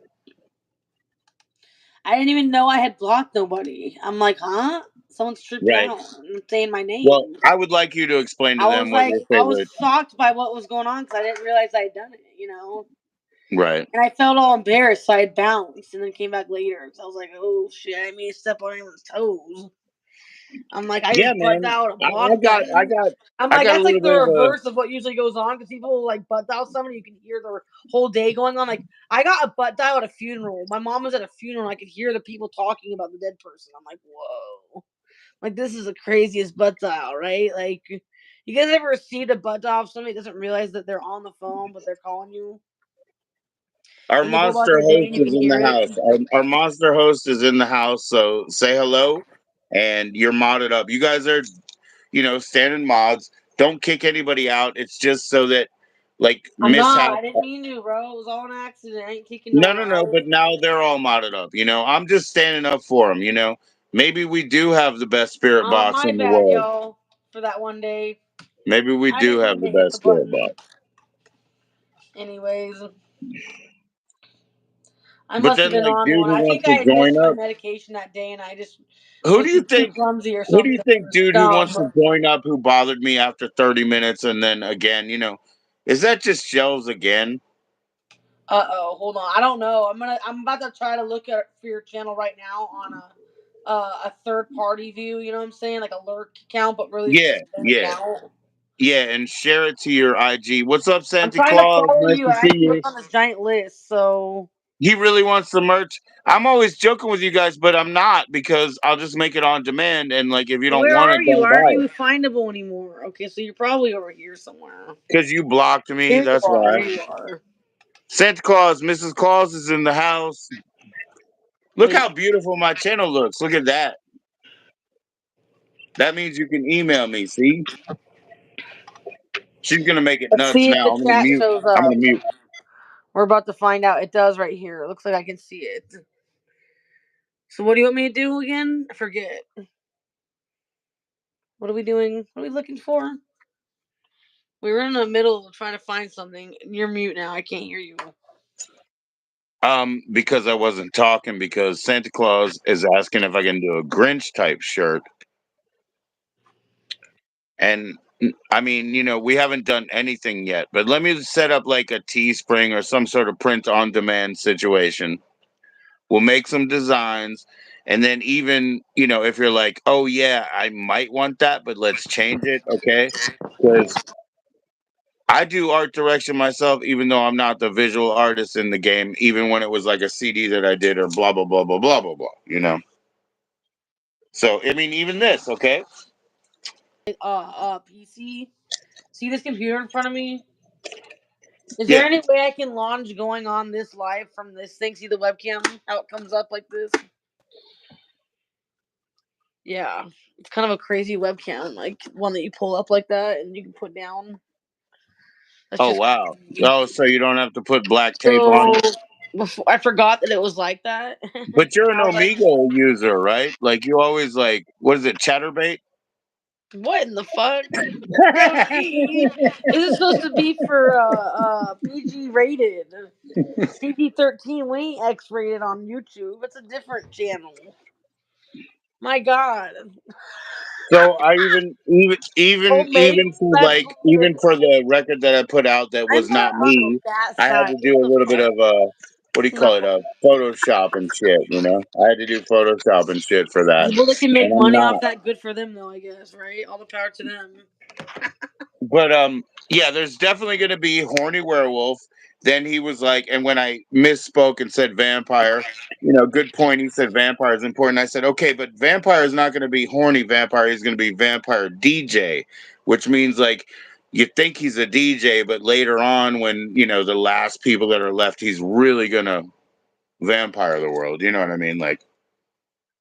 I didn't even know I had blocked nobody. I'm like, huh? Someone's tripping Right. out and saying my Well, name. I would like you to explain to them what your I was favorite. shocked by what was going on because I didn't realize I had done it, you know? Right. And I felt all embarrassed, so I had bounced and then came back later. So I was like, oh shit, I didn't mean to step on anyone's toes. I'm like, I Yeah, just butt man. dialed a I block got, I button. got, I'm I like, got a that's little like the bit of a. reverse of what usually goes on because people will like butt dial somebody. You can hear their whole day going on. Like, I got a butt dial at a funeral. My mom was at a funeral. And I could hear the people talking about the dead person. I'm like, whoa. Like, this is the craziest butt dial, right? Like, you guys ever received a butt dial if somebody doesn't realize that they're on the phone, but they're calling you? Our And you go about monster your day host and you is can in hear the it. house. Our monster host is in the house. So say hello, and you're modded up. You guys are, standing mods. Don't kick anybody out. It's just so that, like, I'm not. mishap. I didn't mean to, bro. It was all an accident. I ain't kicking no No, one no, no. out. But now they're all modded up. I'm just standing up for them. Maybe we do have the best spirit box My in the bad, world. y'all, for that one day. Maybe we I do didn't have mean the to hit best the spirit button. box. Anyways, I But must have then, been like, on dude one. who I wants think to I had join missed my up. medication that day, and I just Who do was you just too think? clumsy or Who do you something. think, dude, who wants to Dumb. join up who bothered me after 30 minutes and then again, is that just shells again? Hold on. I don't know. I'm about to try to look at for your channel right now on a third party view. You know what I'm saying, like a lurk account, but really it's Yeah, just an yeah, account. yeah, and share it to your IG. What's up, I'm Santa trying to Claus? follow Nice you, to and I see can look you. on this giant list. So He really wants the merch. I'm always joking with you guys, but I'm not because I'll just make it on demand. And like, if you don't where want are it, you? don't Why aren't buy you it findable anymore? Okay, so you're probably over here somewhere. because you blocked me. Here you That's are. why. Here you are. Santa Claus, Mrs. Claus is in the house. Look Wait. how beautiful my channel looks. Look at that. That means you can email me. See, she's gonna make it Let's nuts see if the now. I'm gonna chat mute. shows I'm up. gonna mute. We're about to find out. It does right here. It looks like I can see it. So what do you want me to do again? I forget. What are we doing? What are we looking for? We were in the middle of trying to find something. You're mute now. I can't hear you. Because I wasn't talking because Santa Claus is asking if I can do a Grinch type shirt. And I mean, we haven't done anything yet, but let me set up like a Teespring or some sort of print on demand situation. We'll make some designs. And then even, if you're like, oh yeah, I might want that, but let's change it. Okay. Because I do art direction myself, even though I'm not the visual artist in the game, even when it was like a CD that I did or blah, blah, blah, blah, blah, blah, blah. So, I mean, even this, okay? PC. See this computer in front of me? Is there Yeah. any way I can launch going on this live from this thing? See the webcam? How it comes up like this? Yeah. It's kind of a crazy webcam, like one that you pull up like that and you can put down. That's Oh, just wow. crazy. Oh, so you don't have to put black tape on So it? I forgot that it was like that. But you're an I was like, Omegle user, right? Like, you always like, what is it, Chatterbait? what in the fuck? JoE, this is supposed to be for PG rated. PG 13. We ain't X rated on YouTube. It's a different channel. My God. So I even Homemade? for That's like even hilarious. for the record that I put out that I'm was not not on me, that I had side. to do What a the little bit fuck? of what do you No. call it, Photoshop and shit. I had to do Photoshop and shit for that, People that can and make I'm money off not. that, good for them, though, I guess, right? All the power to them. But yeah, there's definitely going to be horny werewolf. Then he was like, and when I misspoke and said vampire, good point. He said vampire is important. I said okay, but vampire is not going to be horny vampire. He's going to be vampire DJ, which means like you think he's a DJ, but later on, when the last people that are left, he's really going to vampire the world. You know what I mean? Like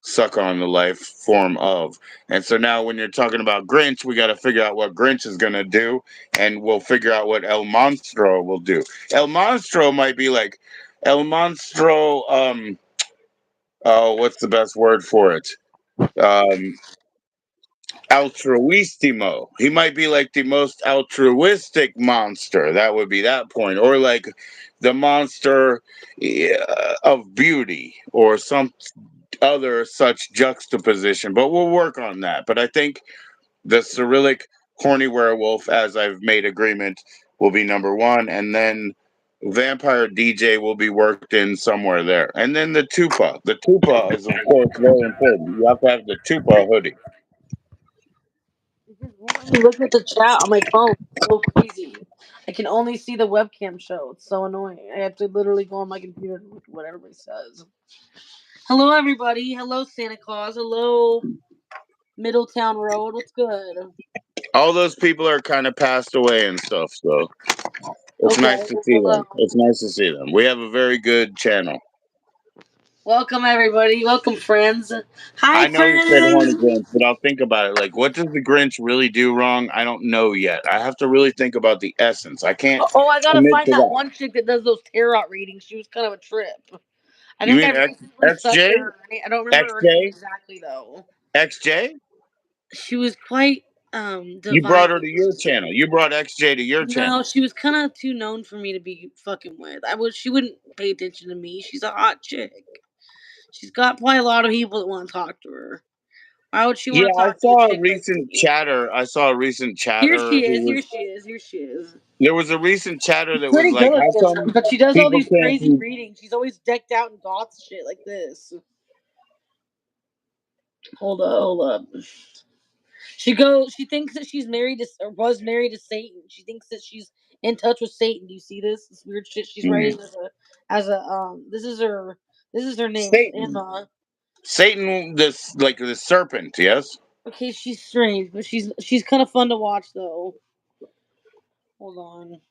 suck on the life form of. And so now when you're talking about Grinch, we got to figure out what Grinch is going to do, and we'll figure out what El Monstro will do. El Monstro might be like El Monstro oh, what's the best word for it? Um Altruistimo. He might be like the most altruistic monster. That would be that point. Or like the monster of beauty or some other such juxtaposition, but we'll work on that. But I think the Cyrillic horny werewolf, as I've made agreement, will be number one, and then vampire DJ will be worked in somewhere there, and then the tupa. The tupa is of course very important. You have to have the tupa hoodie. It just won't let me look at the chat on my phone. It's so crazy. I can only see the webcam show. It's so annoying. I have to literally go on my computer to look at what everybody says. Hello, everybody. Hello, Santa Claus. Hello, Middletown Road. What's good? All those people are kind of passed away and stuff, so it's Okay. nice to Well, see them. hello. It's nice to see them. We have a very good channel. Welcome, everybody. Welcome, friends. Hi, I know he said horny friends. Grinch, but I'll think about it. Like, what does the Grinch really do wrong? I don't know yet. I have to really think about the essence. I can't Oh, I gotta commit find to that that. one chick that does those tarot readings. She was kind of a trip. I You think mean I've recently sucked XJ? her. I don't remember her name XJ? exactly though. XJ? She was quite You brought her to divine. your channel. You brought XJ to your No, channel. she was kind of too known for me to be fucking with. She wouldn't pay attention to me. She's a hot chick. She's got probably a lot of people that want to talk to her. Why would she Yeah, want to I talk to a saw a chick like recent me? chatter. I saw a recent Here chatter she is. who Here was she is. Here she is. there was a recent chatter She's that was pretty like, good how looking, come but she does all people these can't crazy be readings. She's always decked out in goth shit like this. Hold up. She thinks that she's married to, or was married to Satan. She thinks that she's in touch with Satan. Do you see this? This weird shit she's Mhm. writing this is her name. It's Satan? Emma. Satan, this like the serpent, yes? Okay, she's strange, but she's kind of fun to watch though. Hold on.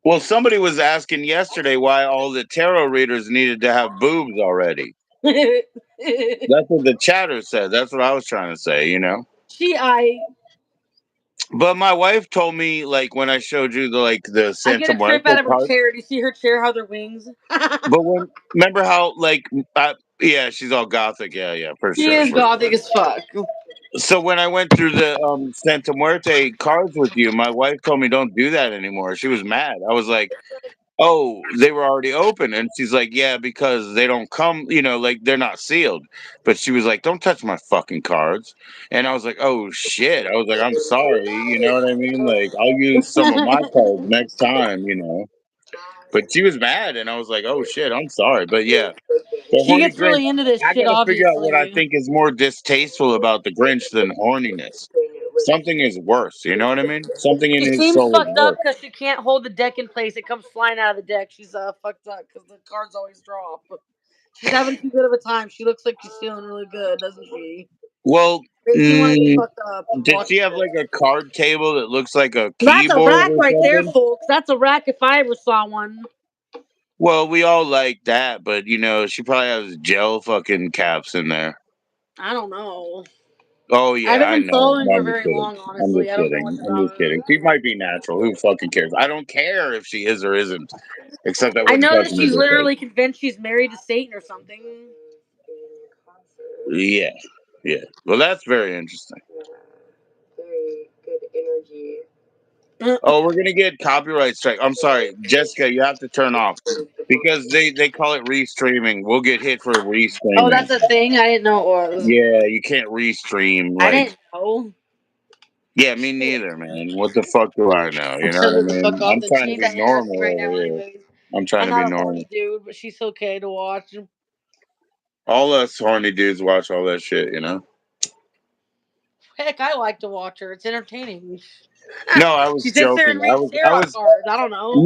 Well, somebody was asking yesterday why all the tarot readers needed to have boobs already. That's what the chatter said. That's what I was trying to say. I But my wife told me, like, when I showed you the I get Santa a trip Muerte out of her card. chair. Do you see her chair? How they're wings? But remember how, like, yeah, she's all gothic. Yeah, yeah, for She sure, is for sure. gothic as fuck. So when I went through the Santa Muerte cards with you, my wife told me don't do that anymore. She was mad. I was like, oh, they were already open. And she's like, yeah, because they don't come, like they're not sealed. But she was like, don't touch my fucking cards. And I was like, oh shit. I was like, I'm sorry. You know what I mean? Like, I'll use some of my cards next time. But she was mad. And I was like, oh shit, I'm sorry. But yeah, the She horny gets Grinch, really into this I shit, got to figure out what I obviously. think is more distasteful about the Grinch than horniness. Something is worse. You know what I mean? Something in She his seems soul is fucked up worse. because she can't hold the deck in place. It comes flying out of the deck. She's fucked up because the cards always drop. She's having too good of a time. She looks like she's feeling really good, doesn't she? Well, Makes me want to get mm, fucked up did she watching have like this. a card table that looks like a That's a keyboard rack or right there, something? folks. That's a rack if I ever saw one. Well, we all like that, but she probably has gel fucking caps in there. I don't know. Oh I yeah, haven't I been know. following No, her I'm just very kidding. long, I'm honestly. just I don't know kidding. much I'm about just her. kidding. She might be natural. Who fucking cares? I don't care if she is or isn't. Except I I wouldn't know touch that them in she's the face. literally convinced she's married to Satan or something. Yeah, yeah. Well, that's very interesting. Oh, we're gonna get copyright strike. I'm sorry, Jessica. You have to turn off because they call it restreaming. We'll get hit for Oh, restreaming. that's a thing. I didn't know it was. Yeah, you can't restream. I Like, didn't know. yeah, me neither, man. What the fuck do I know? You know what I Shut the fuck mean? up. I'm Then she trying to needs be to ask me right normal now, over here. anyways. I'm trying I'm to be not a normal. horny dude, but she's okay to watch. All us horny dudes watch all that shit, you know? Heck, I like to watch her. It's entertaining. No, I She was sits there joking. and reads I tarot was cards. I don't know.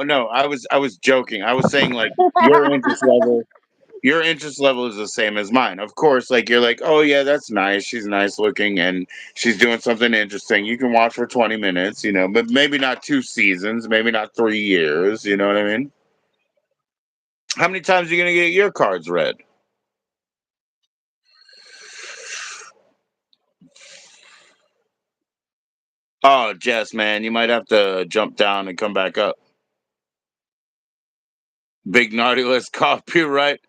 no. I was joking. I was saying like your interest level is the same as mine. Of course, like you're like, oh yeah, that's nice. She's nice looking and she's doing something interesting. You can watch for 20 minutes, you know, but maybe not 2 seasons, maybe not 3 years. You know what I mean? How many times are you gonna get your cards read? Oh, Jess, man, you might have to jump down and come back up. Big naughty list copyright.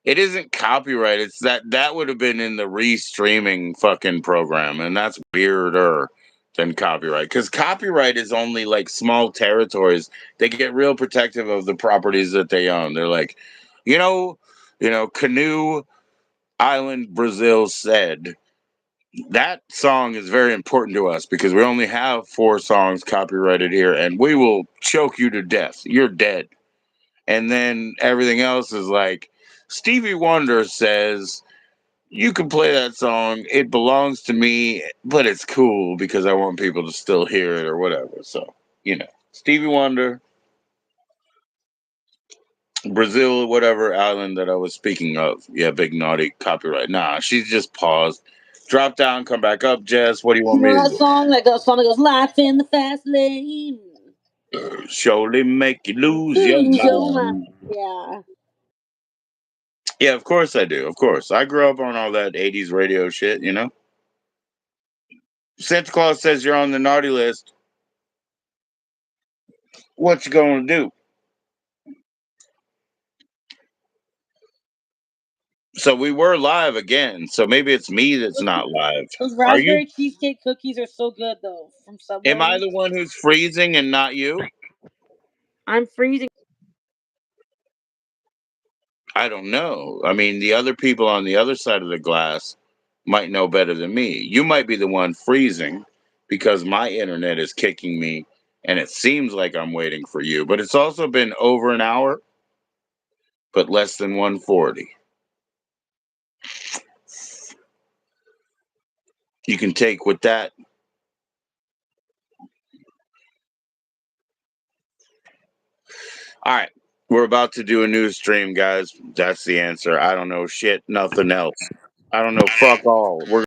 It isn't copyright. It's that would have been in the restreaming fucking program, and that's weirder than copyright. Because copyright is only like small territories. They get real protective of the properties that they own. They're like, you know, Canoe Island, Brazil said that song is very important to us because we only have 4 songs copyrighted here, and we will choke you to death. You're dead. And then everything else is like Stevie Wonder says you can play that song. It belongs to me, but it's cool because I want people to still hear it or whatever. So, Stevie Wonder, Brazil, whatever island that I was speaking of. Yeah, big naughty copyright. Nah, she's just paused. Drop down, come back up, Jess. What do you You want me know to that do? song that goes, "Life in the fast lane." Surely make you lose your Lose your mind. mind. Yeah. Yeah, of course I do. Of course. I grew up on all that 80s radio shit, you know? Santa Claus says you're on the naughty list. What you gonna do? So we were live again. So maybe it's me that's not live. Those Are you? raspberry cheesecake cookies are so good though from Am I Subway. the one who's freezing and not you? I'm freezing. I don't know. I mean, the other people on the other side of the glass might know better than me. You might be the one freezing because my internet is kicking me and it seems like I'm waiting for you, but it's also been over an hour, but less than 140. You can take with that. All right. We're about to do a new stream, guys. That's the answer. I don't know shit, nothing else. I don't know fuck all. We're